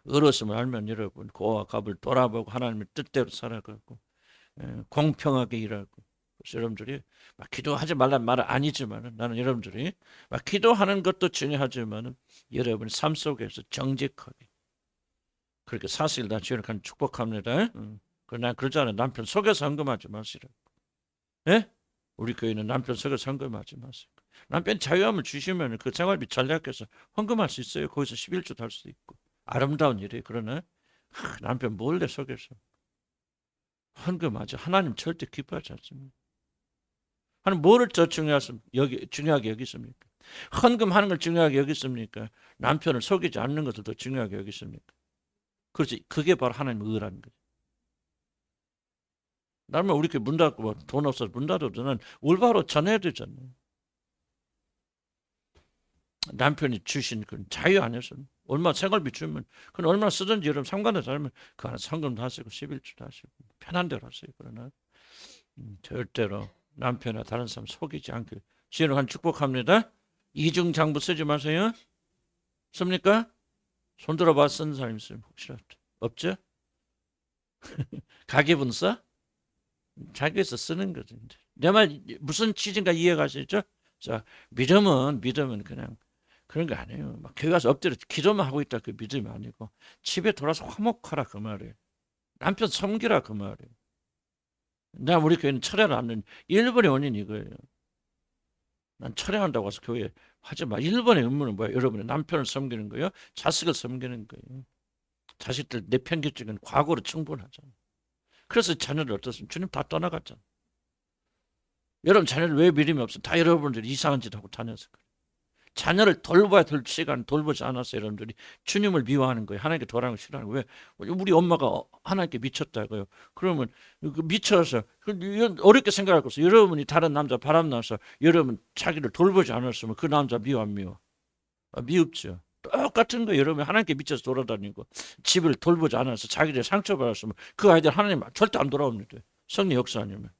의로움을 알면 여러분 고아와 갑을 돌아보고 하나님의 뜻대로 살아가고 공평하게 일하고 그래서 여러분들이 막 기도하지 말라는 말은 아니지만 나는 여러분들이 막 기도하는 것도 중요하지만 여러분 삶 속에서 정직하게 그렇게 사실 다 지원하는 축복합니다. 그러나 그러잖아요. 남편 속여서 헌금하지 마시라고. 예? 우리 교회는 남편 속여서 헌금하지 마세요. 남편 자유함을 주시면 그 생활비 전략해서 헌금할 수 있어요. 거기서 11조 달 수도 있고. 아름다운 일이에요. 그러나 남편 몰래 속여서 헌금하죠. 하나님 절대 기뻐하지 않습니다. 하나님 뭐를 더 중요하게 여기십니까? 헌금하는 걸 중요하게 여기십니까? 남편을 속이지 않는 것을 더 중요하게 여기십니까? 그렇지. 그게 바로 하나님의 의라는 거죠. 나면 우리 문 닫고 돈 없어서 문 닫아도 난 올바로 전해야 되잖아요. 남편이 주신 그 자유 안에서는 얼마 생활비 주면 그건 얼마나 쓰든지 여러분 상관없이 살면 그 안에 성금도 하시고 11조도 하시고 편한 대로 하세요. 그러나 절대로 남편이나 다른 사람 속이지 않게 지혜로운 축복합니다. 이중장부 쓰지 마세요. 씁니까? 손 들어봐 쓰는 사람 있으면 혹시라도 없죠? 가계분서? 자기에서 쓰는 거죠. 내 말 무슨 취지인가 이해가시죠? 자, 믿음은 그냥 그런 거 아니에요. 막 교회 가서 엎드려 기도만 하고 있다 그 믿음이 아니고 집에 돌아서 화목하라 그 말이에요. 남편 섬기라 그 말이에요. 나 우리 교회는 철회를 하는 1번의 원인이 이거예요. 난 철회한다고 해서 교회 하지 마. 1번의 의무는 뭐야? 여러분의 남편을 섬기는 거예요. 자식을 섬기는 거예요. 자식들 내편기적인 과거로 충분하잖아요. 그래서 자녀들 어떻습니까? 주님 다 떠나갔잖아. 여러분 자녀들 왜 믿음이 없어? 다 여러분들이 이상한 짓 하고 다녀서 그래. 자녀를 돌봐야 될 시간 돌보지 않았어요. 여러분들이 주님을 미워하는 거예요. 하나님께 돌아가는 거 싫어하는 거예요. 왜? 우리 엄마가 하나님께 미쳤다고요. 그러면 미쳐서 어렵게 생각할 것은 여러분이 다른 남자 바람나서 여러분 자기를 돌보지 않았으면 그 남자 미워 안 미워? 미웁죠. 똑같은 거. 여러분 하나님께 미쳐서 돌아다니고 집을 돌보지 않아서 자기들 상처받았으면 그 아이들 하나님 절대 안 돌아옵니다. 성령 역사 아니면.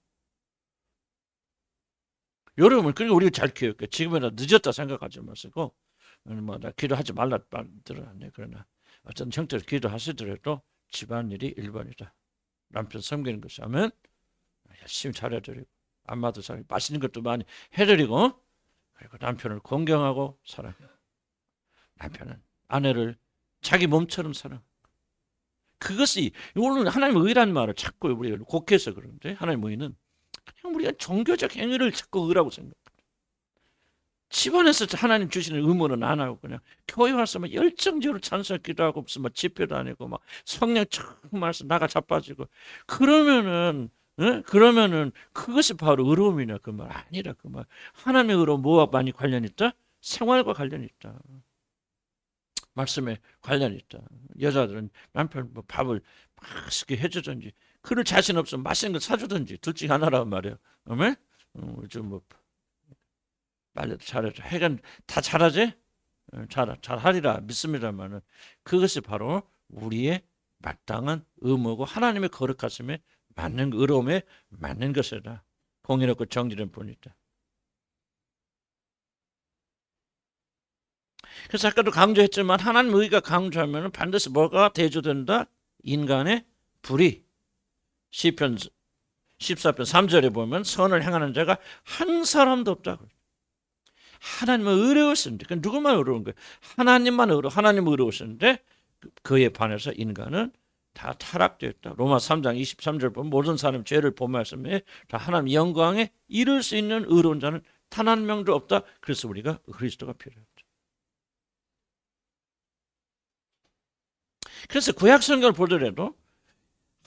여러분 그러니까 우리가 잘 키울게요. 지금이라도 늦었다 생각하지 마시고 나 기도하지 말라 들었네. 그러나 어떤 형태로 기도하시더라도 집안일이 1번이다. 남편 섬기는 것이 하면 열심히 잘해드리고 안마도 잘 맛있는 것도 많이 해드리고 그리고 남편을 공경하고 사랑해요. 남편은 아내를 자기 몸처럼 사랑. 그것이 오늘 하나님의 의란 말을 자꾸 우리가 곡해서 그러는데 하나님의 의는 그냥 우리가 종교적 행위를 자꾸 의라고 생각해요. 집안에서 하나님 주시는 의무는 안 하고 그냥 교회 와서 막 열정적으로 찬송 기도하고 무슨 막 집회도 아니고 막 성령 처음 말씀 나가 자빠지고 그러면은 그것이 바로 의로움이냐 그 말 아니라 그 말. 하나님의 의로움 뭐와 많이 관련이 있다? 생활과 관련이 있다. 말씀에 관련이 있다. 여자들은 남편 뭐 밥을 맛있게 해주든지 그럴 자신 없으면 맛있는 거 사주든지 둘 중에 하나란 말이에요. 아멘? 좀뭐 말려도 잘해줘. 해간 다 잘하지? 잘하리라 믿습니다만은 그것이 바로 우리의 마땅한 의무고 하나님의 거룩하심에 맞는 의로움에 맞는 것이다. 공의롭고 정직한 분이다. 그래서 아까도 강조했지만 하나님 의가 강조하면 반드시 뭐가 대조된다? 인간의 불의. 시편 14편 3절에 보면 선을 행하는 자가 한 사람도 없다고. 하나님은 의로우신데 그 누구만 의로운 거예요? 하나님만 하나님 의로우신데 그에 반해서 인간은 다 타락되었다. 로마 3장 23절 보면 모든 사람 죄를 범하였으며 다 하나님 영광에 이를 수 있는 의로운 자는 단 한 명도 없다. 그래서 우리가 그리스도가 필요하다. 그래서 구약 성경을 보더라도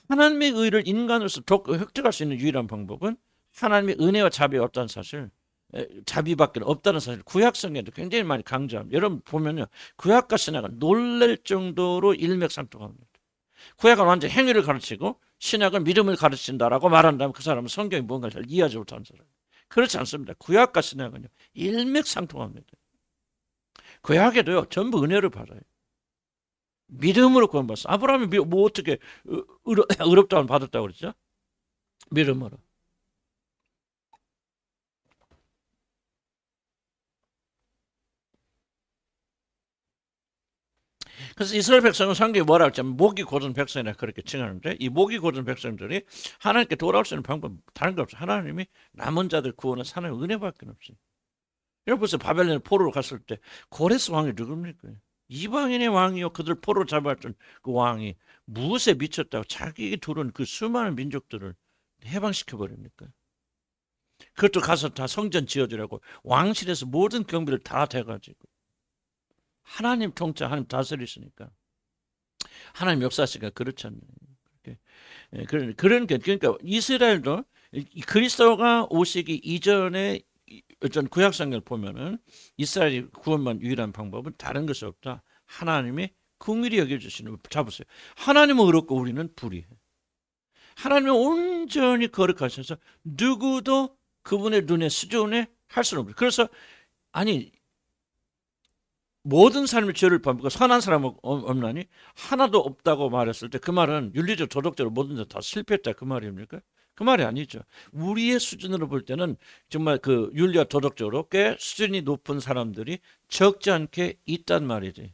하나님의 의를 인간으로서 획득할 수 있는 유일한 방법은 하나님의 은혜와 자비가 없다는 사실, 자비밖에 없다는 사실 구약 성경에도 굉장히 많이 강조합니다. 여러분 보면요, 구약과 신약은 놀랄 정도로 일맥상통합니다. 구약은 완전 행위를 가르치고 신약은 믿음을 가르친다라고 말한다면 그 사람은 성경이 뭔가를 잘 이해하지 못하는 사람. 그렇지 않습니다. 구약과 신약은요 일맥상통합니다. 구약에도요 전부 은혜를 받아요. 믿음으로 구원받았어. 아브라함이 뭐 어떻게 의롭다함을 받았다고 그랬죠? 믿음으로. 그래서 이스라엘 백성은 성경에 뭐라 했냐면 목이 곧은 백성이라 그렇게 칭하는데 이 목이 곧은 백성들이 하나님께 돌아올 수 있는 방법은 다른 거 없어요. 하나님이 남은 자들 구원은 하나님의 은혜밖에 없어요. 여러분 보세요. 바벨론 포로로 갔을 때 고레스 왕이 누굽니까? 이방인의 왕이요. 그들 포로로 잡았던 그 왕이 무엇에 미쳤다고 자기 둘은 그 수많은 민족들을 해방시켜버립니까? 그것도 가서 다 성전 지어주라고 왕실에서 모든 경비를 다 대가지고 하나님 통치, 하나님 다스리시니까 하나님 역사시가 그렇지 않나요? 그러니까 이스라엘도 그리스도가 오시기 이전에 어떤 구약 성경을 보면은 이스라엘이 구원만 유일한 방법은 다른 것이 없다. 하나님의 긍휼히 여겨주시는. 잡으세요. 하나님은 의롭고 우리는 불의해. 하나님은 온전히 거룩하셔서 누구도 그분의 눈의 수준에 할 수는 없어요. 그래서 아니 모든 사람의 죄를 범하고 선한 사람은 없나니 하나도 없다고 말했을 때 그 말은 윤리적 도덕적으로 모든 데 다 실패했다 그 말입니까? 그 말이 아니죠. 우리의 수준으로 볼 때는 정말 그 윤리와 도덕적으로 꽤 수준이 높은 사람들이 적지 않게 있단 말이지.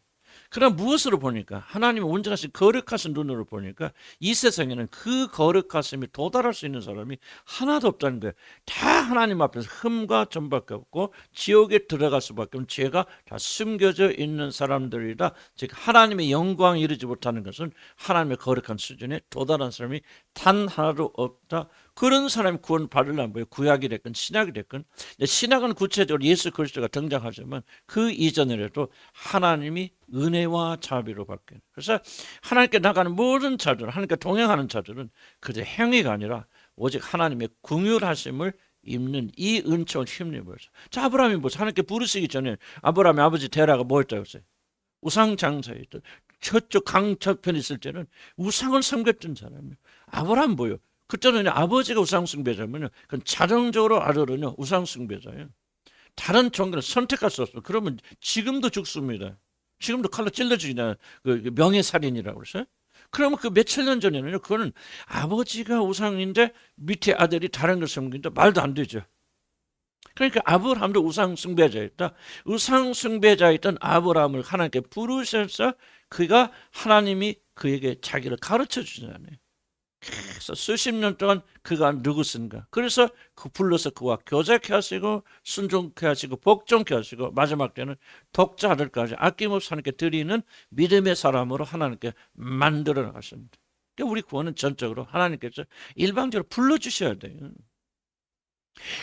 그럼 무엇으로 보니까 하나님의 온전하신 거룩하신 눈으로 보니까 이 세상에는 그 거룩하심이 도달할 수 있는 사람이 하나도 없다는 거예요. 다 하나님 앞에서 흠과 점밖에 없고 지옥에 들어갈 수밖에 없는 죄가 다 숨겨져 있는 사람들이다. 즉 하나님의 영광에 이르지 못하는 것은 하나님의 거룩한 수준에 도달한 사람이 단 하나도 없다. 그런 사람이 구원 받으려면 뭐예요? 구약이 됐건 신약이 됐건. 신약은 구체적으로 예수 그리스도가 등장하지만 그 이전에라도 하나님이 은혜와 자비로 바뀌는. 그래서 하나님께 나가는 모든 자들, 하나님께 동행하는 자들은 그저 행위가 아니라 오직 하나님의 긍휼하심을 입는 이 은총을 힘입어서. 자, 아브라함이 뭐죠? 하나님께 부르시기 전에 아브라함의 아버지 데라가 뭐였다고 했어요? 우상 장사였던. 저쪽 강저편에 있을 때는 우상을 섬겼던 사람이에요. 아브라함 뭐예요? 그때는 아버지가 우상숭배자면요, 그건 자동적으로 아들은요 우상숭배자예요. 다른 종교를 선택할 수 없어요. 그러면 지금도 죽습니다. 지금도 칼로 찔러주기나 그 명예살인이라고 그랬어요. 그러면 그 몇천 년 전에는요, 그거는 아버지가 우상인데 밑에 아들이 다른 걸 섬긴다, 말도 안 되죠. 그러니까 아브라함도 우상 숭배자였다. 우상 숭배자였던 아브라함을 하나님께 부르셔서 그가 하나님이 그에게 자기를 가르쳐 주잖아요. 그래서 수십 년 동안 그가 누구신가. 그래서 그 불러서 그와 교제케 하시고 순종케 하시고 복종케 하시고 마지막 때는 독자들까지 아낌없이 하나님께 드리는 믿음의 사람으로 하나님께 만들어 나가십니다. 그러니까 우리 구원은 전적으로 하나님께서 일방적으로 불러주셔야 돼요.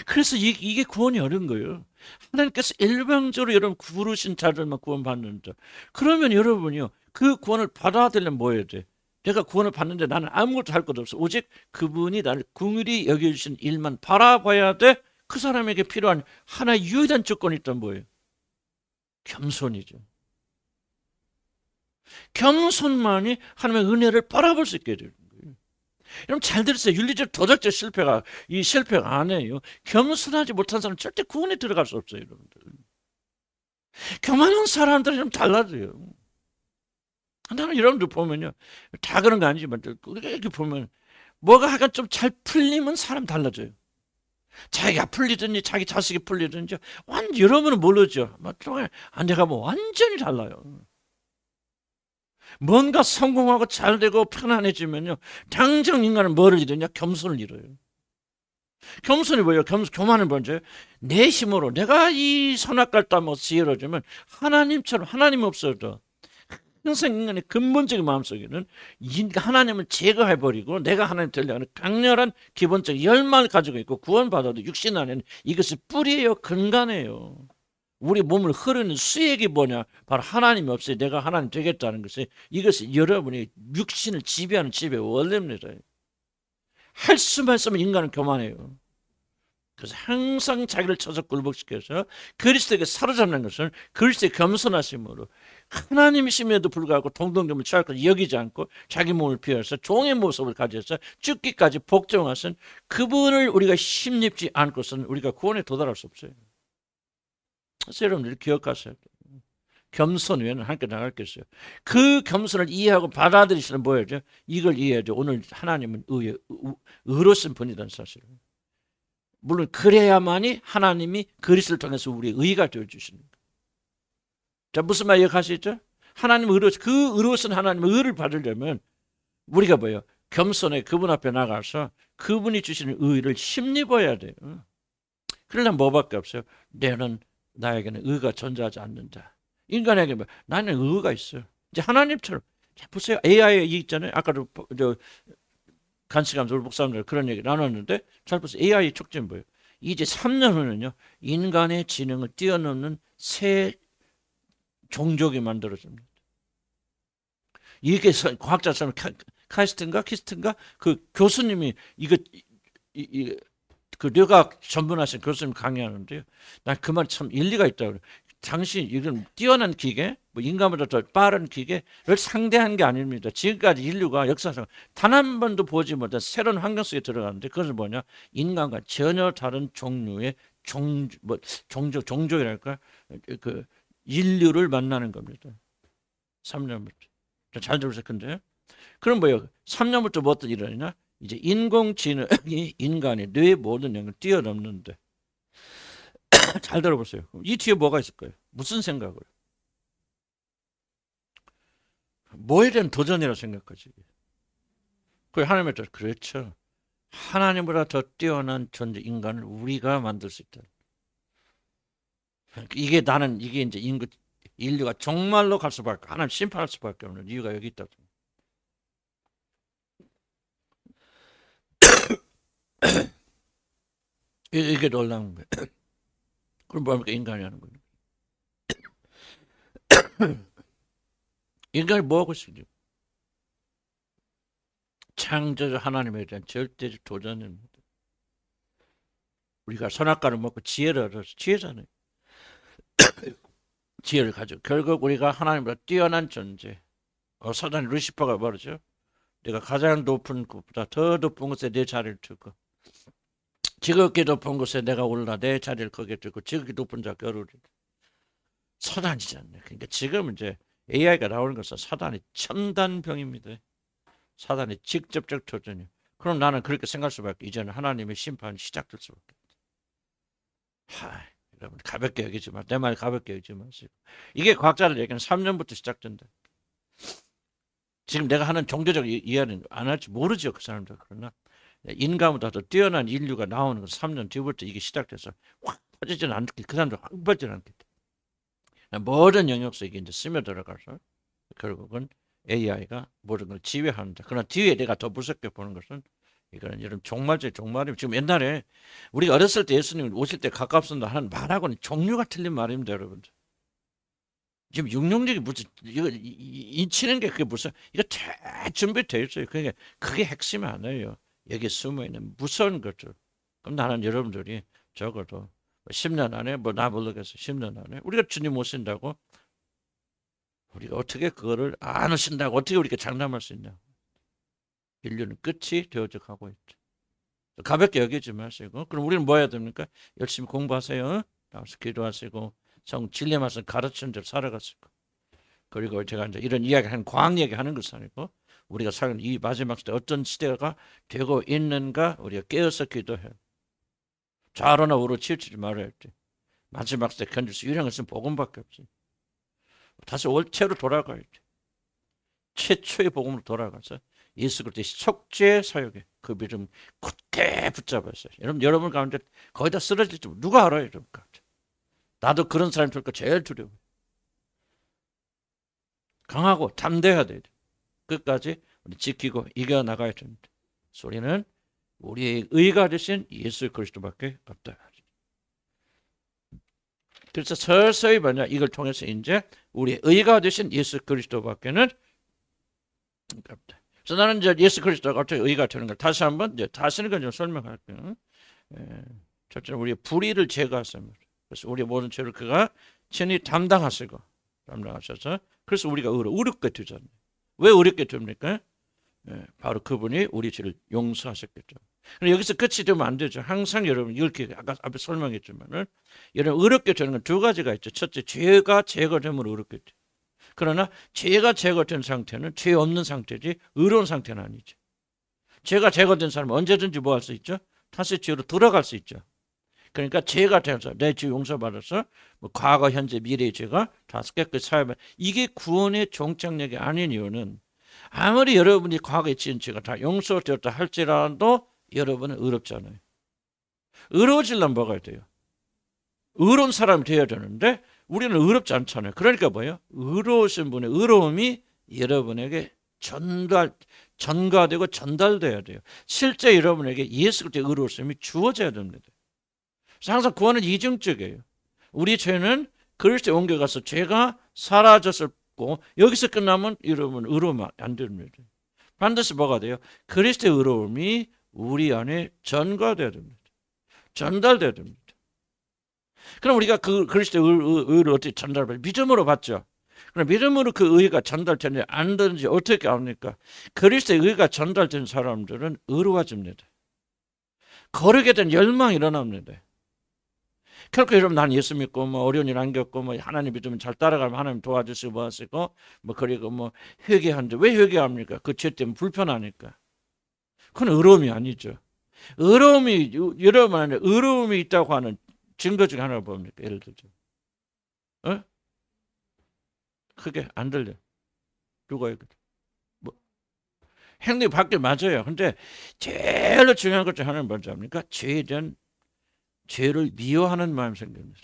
그래서 이게 구원이 어려운 거예요. 하나님께서 일방적으로 여러분 부르신 자들만 구원받는다. 그러면 여러분이요, 그 구원을 받아들이려면 뭐 해야 돼? 내가 구원을 받는데 나는 아무것도 할 것 없어. 오직 그분이 나를 긍휼히 여겨주신 일만 바라봐야 돼. 그 사람에게 필요한 하나의 유일한 조건이 있단 뭐예요? 겸손이죠. 겸손만이 하나님의 은혜를 바라볼 수 있게 돼요. 여러분 잘 들으세요. 윤리적 도덕적 이 실패가 아니에요. 겸손하지 못한 사람은 절대 구원에 들어갈 수 없어요, 여러분들. 교만한 사람들은 좀 달라져요. 나는 여러분들 보면요, 다 그런 거 아니지만 이렇게 보면 뭐가 약간 좀 잘 풀리면 사람 달라져요. 자기가 풀리든지 자기 자식이 풀리든지 여러분은 모르죠. 내가 뭐 완전히 달라요. 뭔가 성공하고 잘 되고 편안해지면요, 당장 인간은 뭐를 잃으냐? 겸손을 잃어요. 겸손이 뭐예요? 교만은 뭔지? 내 힘으로 내가 이 선악과를 따먹어 지혜로 주면 하나님처럼, 하나님 없어도 항상 인간의 근본적인 마음속에는 하나님을 제거해버리고 내가 하나님 되려는 강렬한 기본적 열망을 가지고 있고, 구원받아도 육신 안에는 이것이 뿌리예요, 근간이에요. 우리 몸을 흐르는 수액이 뭐냐? 바로 하나님이 없어요. 내가 하나님 되겠다는 것이, 이것이 여러분이 육신을 지배하는 지배의 원리입니다. 할 수만 있으면 인간은 교만해요. 그래서 항상 자기를 쳐서 굴복시켜서 그리스도에게 사로잡는 것은 그리스도의 겸손하심으로, 하나님이심에도 불구하고 동등됨을 취할 것 여기지 않고 자기 몸을 비워서 종의 모습을 가져서 죽기까지 복종하신 그분을 우리가 힘입지 않고서는 우리가 구원에 도달할 수 없어요. 그래서 여러분들이 기억하세요. 겸손 외에는 함께 나갈 게 있어요. 그 겸손을 이해하고 받아들이시는 뭐예요? 이걸 이해해야죠. 오늘 하나님은 의로우신 분이라는 사실을. 물론 그래야만이 하나님이 그리스도를 통해서 우리의 의가 되어주시는 거예요. 자, 무슨 말 이해하시죠? 하나님 그 의로우신 하나님의 의를 받으려면 우리가 뭐예요? 겸손해 그분 앞에 나가서 그분이 주시는 의를 힘입어야 돼요. 그러려면 뭐밖에 없어요? 나에게는 의가 존재하지 않는다. 인간에게 나는 의가 있어요. 이제 하나님처럼. 보세요. AI 있잖아요. 아까도 간식감독 목사님들 그런 얘기 나눴는데, 잘 보세요. AI 촉진 뭐예요? 이제 3년 후는요, 인간의 지능을 뛰어넘는 새 종족이 만들어집니다. 이게 과학자처럼 키스튼가 그 교수님이 그 뇌과학 전문하신 교수님 강의하는데요, 난 그 말 참 일리가 있다고 그래요. 당신 이런 뛰어난 기계, 인간보다 더 빠른 기계를 상대한 게 아닙니다. 지금까지 인류가 역사상 단 한 번도 보지 못한 새로운 환경 속에 들어가는데, 그것은 뭐냐? 인간과 전혀 다른 종류의 종족이랄까, 그 인류를 만나는 겁니다. 3년부터. 잘 들으세요. 근데 그럼 뭐예요? 3년부터 뭐 어떤 일이냐? 이제 인공지능이 인간의 뇌 모든 영역을 뛰어넘는데, 잘 들어보세요. 이 뒤에 뭐가 있을 거예요? 무슨 생각을? 뭐에 대한 도전이라고 생각하지? 그 하나님의 뜻, 그렇죠. 하나님보다 더 뛰어난 존재 인간을 우리가 만들 수 있다. 이게 이제 인류가 정말로 갈 수밖에, 하나님 심판할 수밖에 없는 이유가 여기 있다. 이게 놀라운 거예요. 그럼 뭡니까? 인간이 하는 거예요. 인간이 뭐하고 있어요? 창조주 하나님에 대한 절대적 도전입니다. 우리가 선악과를 먹고 지혜를 얻어서, 지혜잖아요. 지혜를 가지고 결국 우리가 하나님보다 뛰어난 존재. 사단 루시퍼가 말이죠. 내가 가장 높은 곳보다 더 높은 곳에 내 자리를 두고, 지극히 높은 곳에 내가 올라 내 자리를 거기에 두고 지극히 높은 자 겨루리. 사단이잖아요. 그러니까 지금 이제 AI가 나오는 것은 사단의 첨단병입니다. 사단의 직접적 도전이에요. 그럼 나는 그렇게 생각할 수밖에, 이제는 하나님의 심판이 시작될 수밖에 없다. 여러분 가볍게 여기지 마. 내 말 가볍게 여기지 마시고. 이게 과학자들 얘기는 3년부터 시작된다. 지금 내가 하는 종교적 이해는 안 할지 모르죠, 그 사람들. 그러나 인간보다 더 뛰어난 인류가 나오는 건 3년 뒤부터 이게 시작돼서 확 퍼지지는 않겠지. 그 사람들 확 퍼지지는 않겠지. 모든 영역 속에 이제 스며들어가서 결국은 AI가 모든 걸 지휘합니다. 그러나 뒤에 내가 더 무섭게 보는 것은, 이거는 여러분 종말제 종말이, 지금 옛날에 우리가 어렸을 때 예수님 오실 때 가깝습니다 하는 말하고는 종류가 틀린 말입니다, 여러분들. 지금 육룡적이 무슨 이거 인치는 게 그게 무슨, 이거 다 준비되어 있어요. 그게 핵심이 아니에요. 여기 숨어 있는 무서운 것들. 그럼 나는 여러분들이 적어도 10년 안에, 나 모르겠어, 10년 안에 우리가 주님 오신다고, 우리가 어떻게 그거를 안 오신다고 어떻게 우리가 장담할 수 있냐. 인류는 끝이 되어져 가고 있죠. 가볍게 여기지 마시고, 그럼 우리는 뭐 해야 됩니까? 열심히 공부하세요. 나와서 기도하시고, 성 진리 말씀 가르치는 대로 살아가시고, 그리고 제가 이제 이런 이야기 하는, 과학 얘기 하는 것은 아니고, 우리가 사는 이 마지막 시대 어떤 시대가 되고 있는가 우리가 깨어서 기도해요. 좌로나 우로 치우치지 말아야 돼. 마지막 시대 견딜 수 유일한 것은 복음밖에 없지. 다시 올체로 돌아가야 돼. 최초의 복음으로 돌아가서 예수 그리스도의 속죄 사역에 그 믿음 굳게 붙잡았어요. 여러분 가운데 거의 다 쓰러질지 누가 알아요, 여러분 가운데. 나도 그런 사람이 될까 제일 두려워요. 강하고 담대해야 돼요. 끝까지 우리 지키고 이겨나가야 됩니다. 소리는 우리의 의가 되신 예수 그리스도밖에 없다. 그래서 서서히 뭐냐, 이걸 통해서 이제 우리의 의가 되신 예수 그리스도밖에는 없다. 그래서 나는 이제 예수 그리스도가 어떻게 의가 되는 걸 다시 한번 이제 다시는 좀 설명할게요. 첫째는 우리의 불의를 제거하십니다. 그래서 우리의 모든 죄를 그가 친히 담당하셔서 그래서 우리가 의롭게 되잖아요. 왜 의롭게 됩니까? 바로 그분이 우리 죄를 용서하셨겠죠. 여기서 끝이 되면 안 되죠. 항상 여러분 이렇게 아까 앞에 설명했지만은, 여러분 의롭게 되는 건 두 가지가 있죠. 첫째, 죄가 제거되면 의롭게 돼. 그러나 죄가 제거된 상태는 죄 없는 상태지 의로운 상태는 아니죠. 죄가 제거된 사람은 언제든지 뭐 할 수 있죠? 다시 죄로 들어갈 수 있죠. 그러니까 죄가 돼서 내 죄 용서받아서 뭐 과거, 현재, 미래의 죄가 다 깨끗이 사하면, 이게 구원의 종착역이 아닌 이유는, 아무리 여러분이 과거에 지은 죄가 다 용서되었다 할지라도 여러분은 의롭잖아요. 의로워지려면 뭐가 돼요? 의로운 사람이 되어야 되는데 우리는 의롭지 않잖아요. 그러니까 뭐예요? 의로우신 분의 의로움이 여러분에게 전가되고 전달돼야 돼요. 실제 여러분에게 예수 그리스도의 의로우심이 주어져야 됩니다. 그래서 항상 구원은 이중적이에요. 우리 죄는 그리스도에 옮겨가서 죄가 사라졌고, 여기서 끝나면 여러분 의로움 안 됩니다. 반드시 뭐가 돼요? 그리스도의 의로움이 우리 안에 전가돼야 됩니다. 전달돼야 됩니다. 그럼 우리가 그 그리스도의 의를 어떻게 전달해요? 믿음으로 받죠. 그럼 믿음으로 그 의가 전달되는지 안 되는지 어떻게 압니까? 그리스도의 의가 전달된 사람들은 의로워집니다. 거룩에 대한 열망이 일어납니다. 결코 여러분, 난 예수 믿고 뭐 어려운 일 안 겪고 뭐 하나님 믿으면 잘 따라가면 하나님 도와주시고 뭐 하시고 뭐 그리고 뭐 회개하는데 왜 회개합니까? 그 죄 때문에 불편하니까. 그건 의로움이 아니죠. 의로움이, 여러분 안에 의로움이 있다고 하는 증거 중에 하나가 뭡니까? 예를 들죠. 크게 안 들려. 누가 얘기해? 뭐 행동이 밖에 맞아요. 근데 제일 중요한 것 중 하나는 뭔지 압니까? 죄에 대한, 죄를 미워하는 마음이 생깁니다.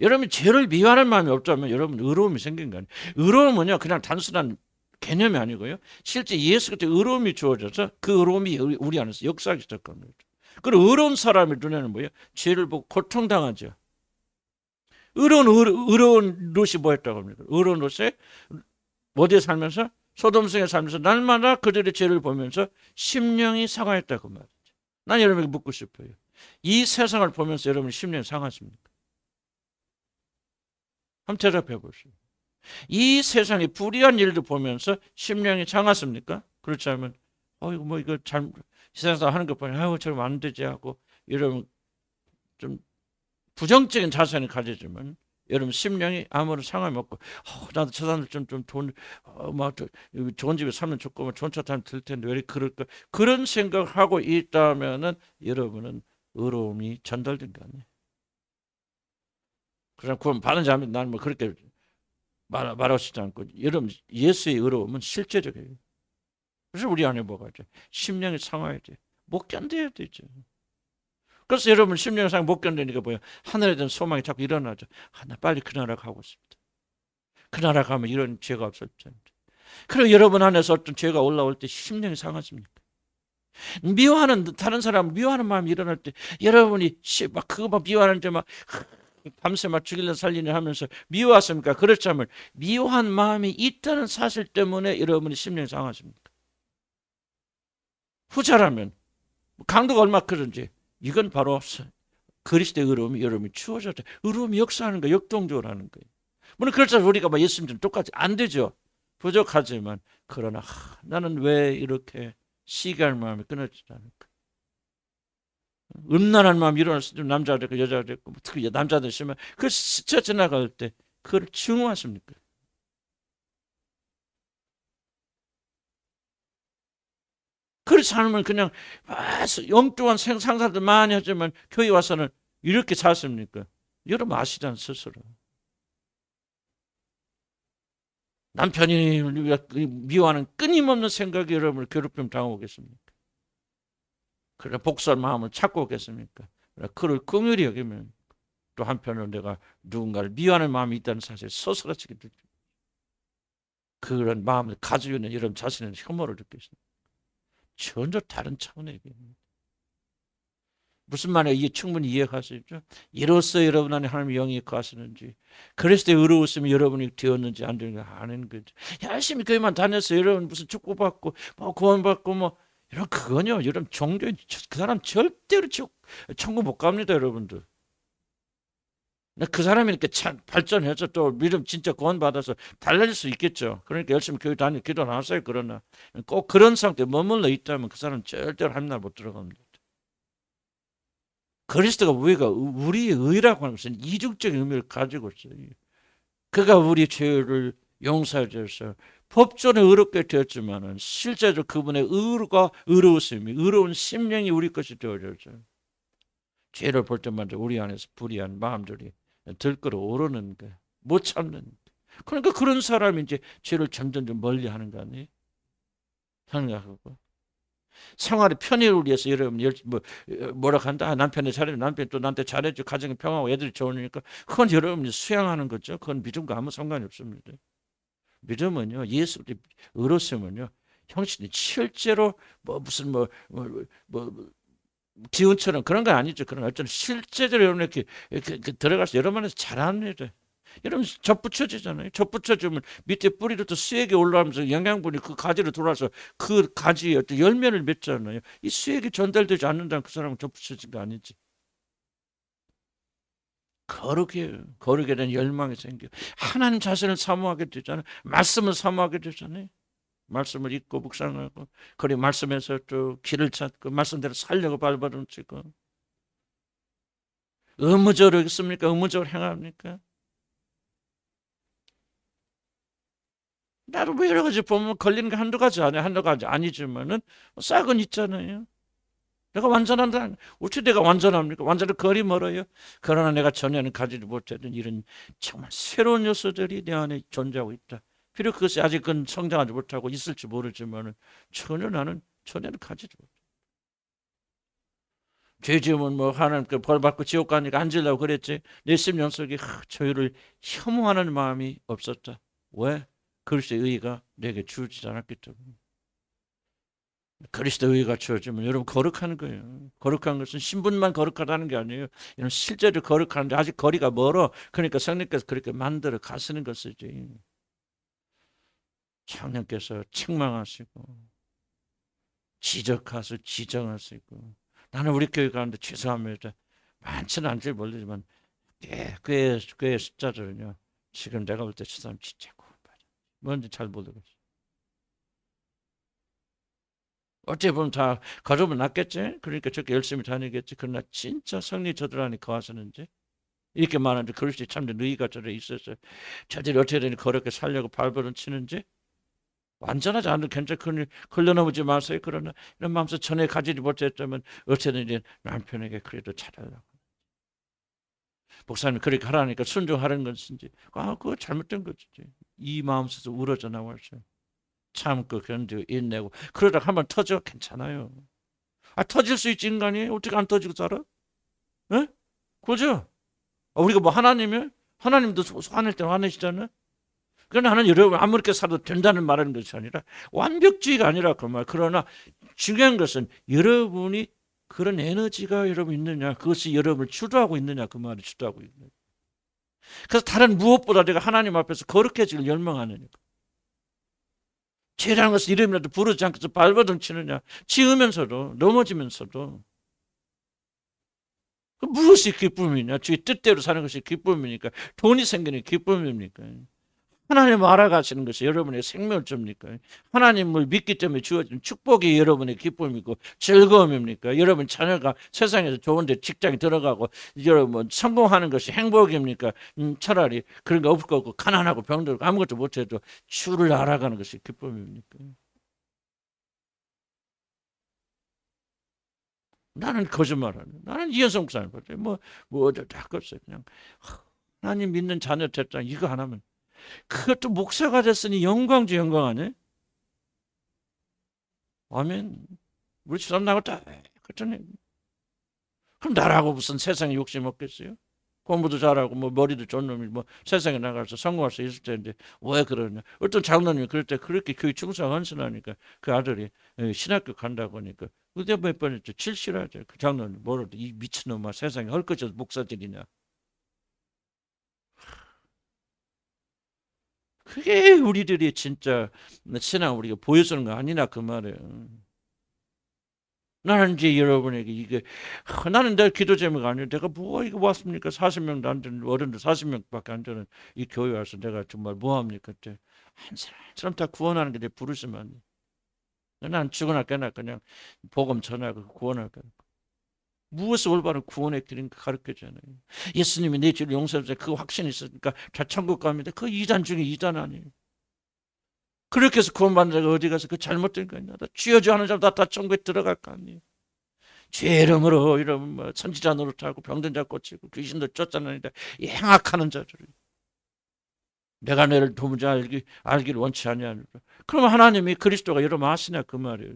여러분 죄를 미워하는 마음이 없다면 여러분 의로움이 생긴 거 아니에요. 의로움은요 그냥 단순한 개념이 아니고요, 실제 예수 그리스도의 의로움이 주어져서 그 의로움이 우리 안에서 역사하기 시작합니다. 그리고 의로운 사람의 눈에는 뭐예요? 죄를 보고 고통당하죠. 의로운 롯이 뭐 했다고 합니까? 의로운 롯이 어디에 살면서? 소돔성에 살면서 날마다 그들의 죄를 보면서 심령이 상하였다고 말이죠. 난 여러분에게 묻고 싶어요. 이 세상을 보면서 여러분 심령이 상하십니까? 한번 대답해 보시오. 이 세상의 불의한 일들 보면서 심령이 상하십니까? 그렇지 않으면 이거 뭐 이거 잘 세상에서 하는 것 보니 저러면 안 되지 하고, 여러분 좀 부정적인 자세는 가지지만 여러분 심령이 아무런 상관이 없고 나도 저 사람들 좀돈 막 좋은 집에 살면 좋고 뭐 좋은 차 타면 들 텐데 왜 그럴까 그런 생각을 하고 있다면은 여러분은 의로움이 전달된 거 아니에요. 그냥 구원 받은 자면 나는 뭐 그렇게 말하시지 않고 여러분 예수의 의로움은 실제적이에요. 그래서 우리 안에 뭐가 있죠? 심령이 상하야 돼. 못 견뎌야 되죠. 그래서 여러분 심령이 상하 못 견디니까 뭐야? 하늘에 대한 소망이 자꾸 일어나죠. 나 빨리 그 나라 가고 싶다. 그 나라 가면 이런 죄가 없을 텐데. 그리고 여러분 안에서 어떤 죄가 올라올 때 심령이 상하십니까? 미워하는 다른 사람 미워하는 마음이 일어날 때 여러분이 막 그거 막 미워하는데 막 밤새 막 죽일려 살리려 하면서 미워하십니까? 그렇다면 미워한 마음이 있다는 사실 때문에 여러분이 심령이 상하십니까? 후자라면 강도가 얼마 그런지 이건 바로 그리스도의 의로움이 여러분이 주어졌다. 의로움이 역사하는 거 역동적으로 하는 거예요. 물론 그렇다고 우리가 막 예수님처럼 똑같이 안 되죠. 부족하지만 그러나 나는 왜 이렇게 시기할 마음이 끊어지지 않을까? 음란한 마음이 일어날 수 있는 남자도 있고 여자도 있고 특히 남자들 있으면 그 스쳐 지나갈 때 그걸 증오하십니까? 그렇지 않으면 그냥 엉뚱한 상사들 많이 하지만 교회 와서는 이렇게 사십니까? 여러분 아시잖아요 스스로. 남편이 미워하는 끊임없는 생각이 여러분을 괴롭힘 당하겠습니까? 그래 복수할 마음을 찾고 오겠습니까? 그를 긍휼히 여기면 또 한편으로 내가 누군가를 미워하는 마음이 있다는 사실을 서스라치게 느끼고 그런 마음을 가지고 있는 여러분 자신의 혐오를 느끼십니다. 전혀 다른 차원의 얘기입니다. 무슨 말이에요? 이게 충분히 이해할 수 있죠? 이로써 여러분 안에 하나님의 영이 거하시는지 그리스도의 의로우심이 여러분이 되었는지 안 되는지 아는 거죠. 열심히 교회만 다녀서 여러분 무슨 축복받고 뭐 구원받고 뭐 이런 그거요. 여러분 종교 그 사람 절대로 천국 못 갑니다, 여러분들. 그 사람이 이렇게 참 발전해서 또 믿음 진짜 구원받아서 달라질 수 있겠죠. 그러니까 열심히 교회 다니고 기도 나왔어요. 그러나 꼭 그런 상태에 머물러 있다면 그 사람은 절대로 하나님 나라 못 들어갑니다. 그리스도가 우리의 의라고 하는 것은 이중적인 의미를 가지고 있어요. 그가 우리 죄를 용서해 주셔서 법전에 의롭게 되었지만은 실제로 그분의 의가 의로우심이 의로운 심령이 우리 것이 되어져요. 죄를 볼 때마다 우리 안에서 불의한 마음들이 들끓어 오르는 거야. 못 참는 거야. 그러니까 그런 사람이 이제 죄를 점점 멀리하는 거 아니에요? 생각하고 생활의 편의를 위해서 여러분 뭐라 한다. 남편이 잘해, 남편이 또 나한테 잘해줘, 가정이 평화하고 애들이 좋으니까 그건 여러분이 수양하는 거죠. 그건 믿음과 아무 상관이 없습니다. 믿음은요, 예수 의로움은요, 형신이 실제로 뭐 무슨 뭐 기운처럼 그런 건 아니죠. 그런 어떤 실제적으로 여러분 이렇게 들어가서 여러분에서 잘합니다. 여러분 젖 붙여지잖아요. 젖 붙여주면 밑에 뿌리로부터 수액이 올라오면서 영양분이 그 가지로 들어와서 그 가지에 어떤 열매를 맺잖아요. 이 수액이 전달되지 않는다면 그 사람은 젖 붙여진 거 아니지. 거룩에 대한 열망이 생겨. 하나님 자신을 사모하게 되잖아요. 말씀을 사모하게 되잖아요. 말씀을 읽고 묵상하고 그리고 말씀에서 또 길을 찾고 말씀대로 살려고 발버둥치고 의무적으로 있습니까? 의무적으로 행합니까? 나도 뭐 여러 가지 보면 걸리는 게 한두 가지 아니야. 한두 가지 아니지만은 싹은 있잖아요. 내가 완전한다. 어떻게 내가 완전합니까? 완전히 거리 멀어요. 그러나 내가 전에는 가지지 못했던 이런 정말 새로운 요소들이 내 안에 존재하고 있다. 비록 그것이 아직은 성장하지 못하고 있을지 모르지만은 나는 전에는 가지지 못해. 죄 지으면 뭐 하나님께 벌 받고 지옥 가니까 앉으려고 그랬지. 내 심령 속에 저희를 혐오하는 마음이 없었다. 왜? 그리스도의 의가 내게 주어지지 않았기 때문에. 그리스도의 의가 주어지면 여러분 거룩한 거예요. 거룩한 것은 신분만 거룩하다는 게 아니에요. 이런 실제로 거룩한데 아직 거리가 멀어. 그러니까 성령께서 그렇게 만들어 가시는 것이지. 성령께서 책망하시고 지정하시고 나는 우리 교회 가운데 죄송합니다. 많지는 않지 모르지만 꽤 숫자들은요. 지금 내가 볼 때 저 사람 진짜 구원받아. 뭔지 잘 모르겠어. 어찌 보면 다 가족은 낫겠지. 그러니까 저렇게 열심히 다니겠지. 그러나 진짜 성리 저들 안에 거하시는지 이렇게 말하는데 그릇이 참된 의의가 저래 있었어요. 저들이 어떻게 되니 그렇게 살려고 발버둥 치는지 완전하지 않은 괜찮거니 흘려넘지 마세요. 그러나 이런 마음속 전에 가지지 못했다면 어쨌든지 남편에게 그래도 잘하려고. 목사님 그렇게 하라니까 순종하는 것인지 그거 잘못된 거지. 이 마음속에서 우러져 나왔어요. 참고 견디고 인내고 그러다 한번 터져 괜찮아요. 터질 수 있지 인간이 어떻게 안 터지고 살아? 에? 그죠? 우리가 뭐 하나님이 하나님도 화낼 때 화내시잖아요. 그러나 하나님 여러분 아무렇게 살아도 된다는 말하는 것이 아니라 완벽주의가 아니라 그 말. 그러나 중요한 것은 여러분이 그런 에너지가 여러분 있느냐 그것이 여러분을 주도하고 있느냐 그 말이 주도하고 있느냐. 그래서 다른 무엇보다 내가 하나님 앞에서 거룩해지길 열망하느니까. 죄라는 것은 이름이라도 부르지 않고서 발버둥 치느냐 지으면서도 넘어지면서도 무엇이 기쁨이냐 주의 뜻대로 사는 것이 기쁨이니까 돈이 생기는 기쁨입니까? 하나님 알아가시는 것이 여러분의 생명을 줍니까? 하나님을 믿기 때문에 주어진 축복이 여러분의 기쁨이고 즐거움입니까? 여러분 자녀가 세상에서 좋은데 직장에 들어가고 여러분 성공하는 것이 행복입니까? 차라리 그런 거 없을 거고 가난하고 병들고 아무것도 못해도 주를 알아가는 것이 기쁨입니까? 나는 거짓말하네. 나는 이현성 목사님 봤죠. 다 없어요. 그냥 하나님 믿는 자녀 됐다 이거 하나면 그것도 목사가 됐으니 영광 중 영광 아니에요? 아멘. 우리 집사람 나고 다 그렇잖아요. 그럼 나라고 무슨 세상에 욕심 없겠어요? 공부도 잘하고 뭐 머리도 좋은 놈이 뭐 세상에 나가서 성공할 수 있을 텐데 왜 그러냐? 어떤 장로님이 그럴 때 그렇게 교회 충성 헌신하니까 그 아들이 신학교 간다고 하니까 그때 몇 번 했죠. 질실하죠. 그 장로님 뭐라도 이 미친놈아 세상에 헐거져서 목사들이냐? 그게 우리들이 진짜 신앙 우리가 보여주는 거 아니나 그 말이에요. 나는 이제 여러분에게 이게 나는 내 기도 제목이 아니에요. 내가 뭐 이거 왔습니까? 40명도 안 되는 어른들 40명밖에 안 되는 이 교회 와서 내가 정말 뭐 합니까? 한 사람 다 구원하는 게 내 부르시면 안 돼. 난 죽으나 깨나 그냥 복음 전하고 구원할 거야. 무엇을 올바른 구원의 길인가 가르쳐잖아요. 예수님이 내 죄를 용서해 주세요. 그 확신이 있으니까 다 천국 갑니다. 그 2단 중에 2단 아니에요. 그렇게 해서 구원받는 자가 어디 가서 그 잘못된 거 있나? 쥐어져 하는 자도 다 천국에 들어갈 거 아니에요. 죄 이름으로 이런 뭐 선지자 노릇하고 병든 자 고치고 귀신도 쫓아내는데 행악하는 자들이 내가 너를 도무지 알기를 원치 아니하노라. 그러면 하나님이 그리스도가 여러분 아시냐 그 말이에요.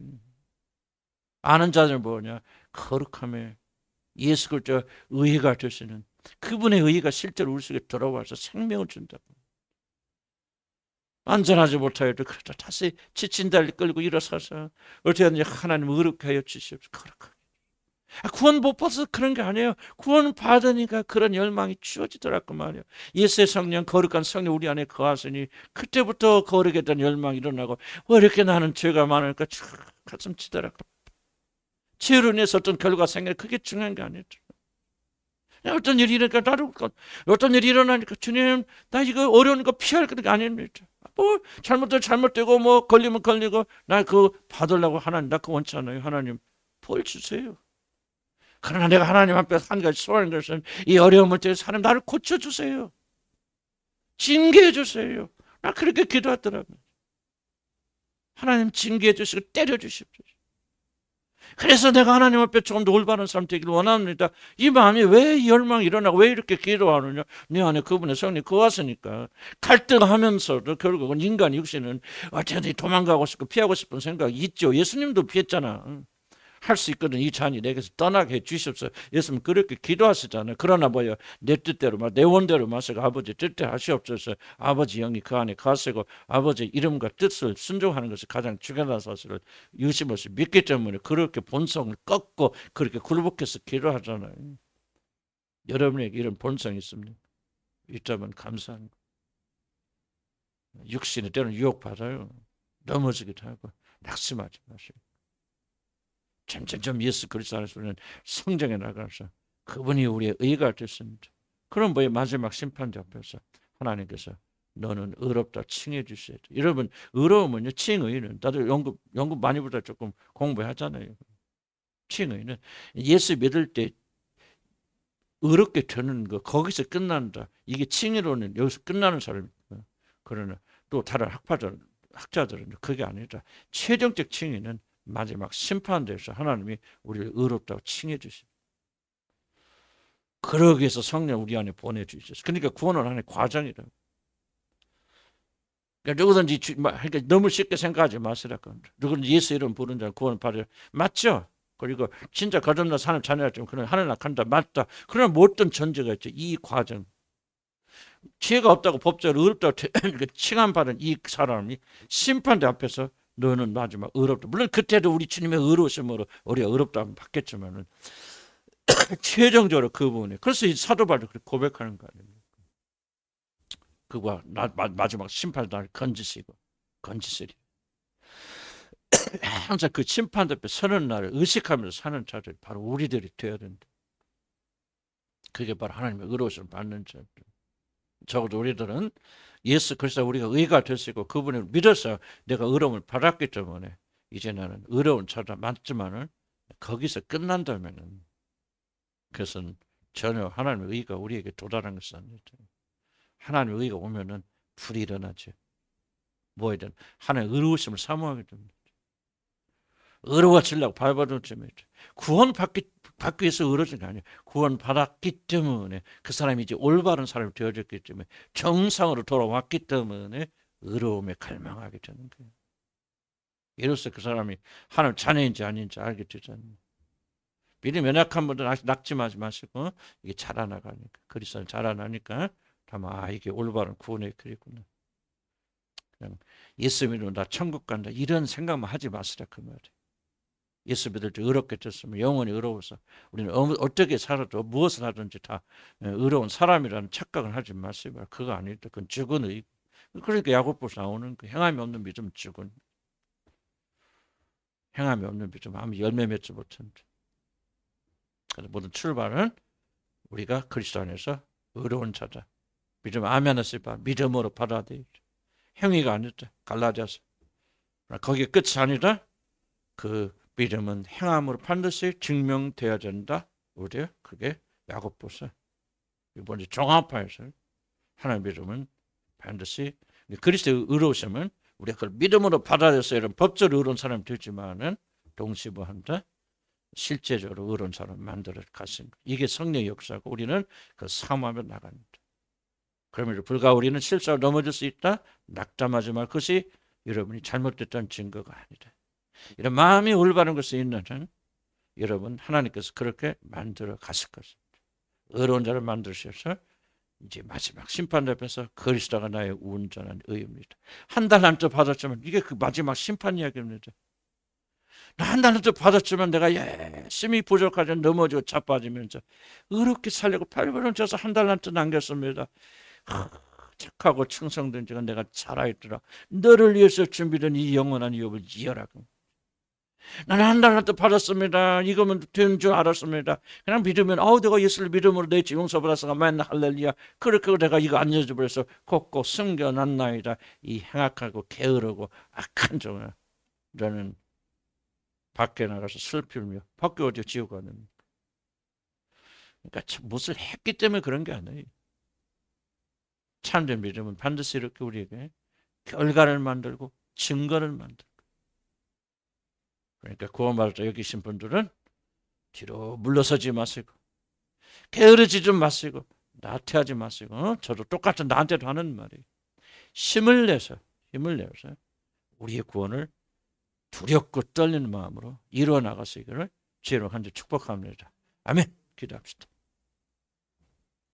아는 자들은 뭐냐? 거룩함에 예수 그리스도 의가 되시는 그분의 의가 실제로 우리 속에 들어와서 생명을 준다고. 안전하지 못하여도 그렇다. 다시 지친 다리 끌고 일어서서 어떻게 하든지 하나님 의롭게 하여 주시옵소서. 거룩하게. 구원 못 받아서 그런 게 아니에요. 구원 받으니까 그런 열망이 주어지더라고 말이에요. 예수의 성령 거룩한 성령 우리 안에 거하시니 그때부터 거룩에 대한 열망이 일어나고 왜 이렇게 나는 죄가 많으니까 가슴 치더라고. 죄로 인해서 어떤 결과가 생겨 그게 중요한 게 아니죠. 어떤 일이 일어나니까 나도 어떤 일이 일어나니까 주님 나 이거 어려운 거 피할 게 아닙니다. 뭐 잘못되고 뭐 걸리면 걸리고 나 그거 받으려고 하나님 나 그거 원치 않아요. 하나님 벌 주세요. 그러나 내가 하나님 앞에 한 가지 소원하는 것은 이 어려움을 때에서 하나님 나를 고쳐주세요. 징계해 주세요. 나 그렇게 기도하더라고요. 하나님 징계해 주시고 때려 주십시오. 그래서 내가 하나님 앞에 좀 더 올바른 삶 되기를 원합니다. 이 마음이 왜 열망이 일어나고 왜 이렇게 기도하느냐. 내 안에 그분의 성령이 거하시니까 갈등하면서도 결국은 인간 육신은 어쨌든 도망가고 싶고 피하고 싶은 생각이 있죠. 예수님도 피했잖아. 할 수 있거든. 이 잔이 내게서 떠나게 해 주십시오. 예수님 그렇게 기도하시잖아요. 그러나 뭐요? 내 뜻대로 내 원대로 마시고 아버지 뜻대로 하시옵소서. 아버지 영이 그 안에 가시고 아버지 이름과 뜻을 순종하는 것이 가장 중요한 사실을 유심없이 믿기 때문에 그렇게 본성을 꺾고 그렇게 굴복해서 기도하잖아요. 여러분에게 이런 본성이 있습니까? 있다면 감사한 거. 육신이 때로는 유혹받아요. 넘어지기도 하고 낙심하지 마시고. 점점점 예수 그리스도 안에서는 성장해 나가서 그분이 우리의 의가 됐습니다. 그럼 뭐의 마지막 심판대 앞에서 하나님께서 너는 의롭다 칭해 주셔야 돼. 여러분 의로움은요 칭의는 다들 연구 많이 보다 조금 공부하잖아요. 칭의는 예수 믿을 때 의롭게 되는 거 거기서 끝난다. 이게 칭의로는 여기서 끝나는 사람이. 그러나 또 다른 학자들은 그게 아니라 최종적 칭의는 마지막 심판대에서 하나님이 우리를 의롭다고 칭해 주십니다. 그러기 위해서 성령 우리 안에 보내주셨어요. 그러니까 구원은 하나의 과정이라고. 그러니까 누구든지 그러니까 너무 쉽게 생각하지 마시라. 누구든지 예수 이름 부르는 자는 구원 받으려. 맞죠? 그리고 진짜 거듭나 사는 자녀가 좀 그런 하늘 낙한다. 맞다. 그러나 뭐 어떤 전제가 있죠. 이 과정. 죄가 없다고 법적으로 의롭다고 칭함받은 이 사람이 심판대 앞에서 너는 마지막 의롭다. 물론 그때도 우리 주님의 의로우심으로 우리가 의롭다고 받겠지만은 최종적으로 그 부분에. 그래서 이 사도 바울도 그렇게 고백하는 거 아닙니까? 그와 마지막 심판날 건지시리. 항상 그 심판 앞에 서는 날을 의식하면서 사는 자들이 바로 우리들이 되어야 된다. 그게 바로 하나님의 의로우심을 받는 자들. 적어도 우리들은 예수 그리스도 우리가 의가 됐고 그분을 믿어서 내가 의로움을 받았기 때문에 이제 나는 의로운 자다 맞지만은 거기서 끝난다면은 그것은 전혀 하나님의 의가 우리에게 도달한 것은 아니다. 하나님의 의가 오면은 불이 일어나죠. 뭐이든 하나님의 의로우심을 사모하게 됩니다. 의로워지려고 밟아둔 점이죠. 구원받기 위해서 의로워진 게 아니에요. 구원받았기 때문에 그 사람이 이제 올바른 사람이 되어졌기 때문에 정상으로 돌아왔기 때문에 의로움에 갈망하게 되는 거예요. 이로써 그 사람이 하나님 자녀인지 아닌지 알게 되잖아요. 미리 연약한 분들은 낙심하지 마시고 이게 자라나가니까 그리스도는 자라나니까 다만 이게 올바른 구원의 길이구나. 그냥 예수 믿으면 나 천국 간다 이런 생각만 하지 마시라 그 말이에요. 예수 믿을 때 의롭게 됐으면 영원히 의로워서 우리는 어떻게 살아도 무엇을 하든지 다 의로운 사람이라는 착각을 하지 마시고 그거 아니다. 그건 죽은 의. 그러니까 야고보서 나오는 그 행함이 없는 믿음 죽은. 행함이 없는 믿음 아무 열매 맺지 못한다. 그래서 모든 출발은 우리가 그리스도 안에서 의로운 자다. 믿음 아멘 하실 바 믿음으로 받아들이죠. 행위가 아니다. 갈라디아서. 거기에 끝이 아니라 그 믿음은 행함으로 반드시 증명되어야 된다. 우리 그게 야고보서. 이번에 종합하여서 하나님 믿음은 반드시 그리스도의 의로우심은 우리가 그걸 믿음으로 받아들여서 이런 법적으로 의로운 사람이 되지만은 동시부한다. 실제적으로 의로운 사람 만들어 가신 것. 이게 성령의 역사고 우리는 그 사모하며 나갑니다. 그러면 불과 우리는 실수로 넘어질 수 있다. 낙담하지 말 것이 여러분이 잘못됐다는 증거가 아니다. 이런 마음이 올바른 것이 있는 여러분 하나님께서 그렇게 만들어 가실 것입니다. 의로운 자를 만드셔서 이제 마지막 심판 앞에서 그리스도가 나의 온전한 의입니다. 한 달란트 받았지만 이게 그 마지막 심판 이야기입니다. 한 달란트 받았지만 내가 열심히 부족하지 넘어지고 자빠지면서 의롭게 살려고 800원 줘서 한 달란트 남겼습니다. 착하고 충성된 자가 내가 살아있더라. 너를 위해서 준비된 이 영원한 유업을 이어라고. 나는 한 달란트 받았습니다. 이거면 된 줄 알았습니다. 그냥 믿으면 내가 예수를 믿음으로 내 죄 용서받았으니까 맨날 할렐루야. 그렇게 내가 이거 안 잊어버려서 곧고 숨겨놨나이다. 이 행악하고 게으르고 악한 종아 너는 밖에 나가서 슬피며 밖에 어디 지옥 가는. 그러니까 무엇을 했기 때문에 그런 게 아니에요. 참된 믿음은 반드시 이렇게 우리에게 결과를 만들고 증거를 만들고. 그러니까 구원받을 때 여기 계신 분들은 뒤로 물러서지 마시고 게으르지 좀 마시고 나태하지 마시고 저도 똑같은 나한테도 하는 말이에요. 힘을 내서 우리의 구원을 두렵고 떨리는 마음으로 이루어 나가시기를 주로 간절히 축복합니다. 아멘. 기도합시다.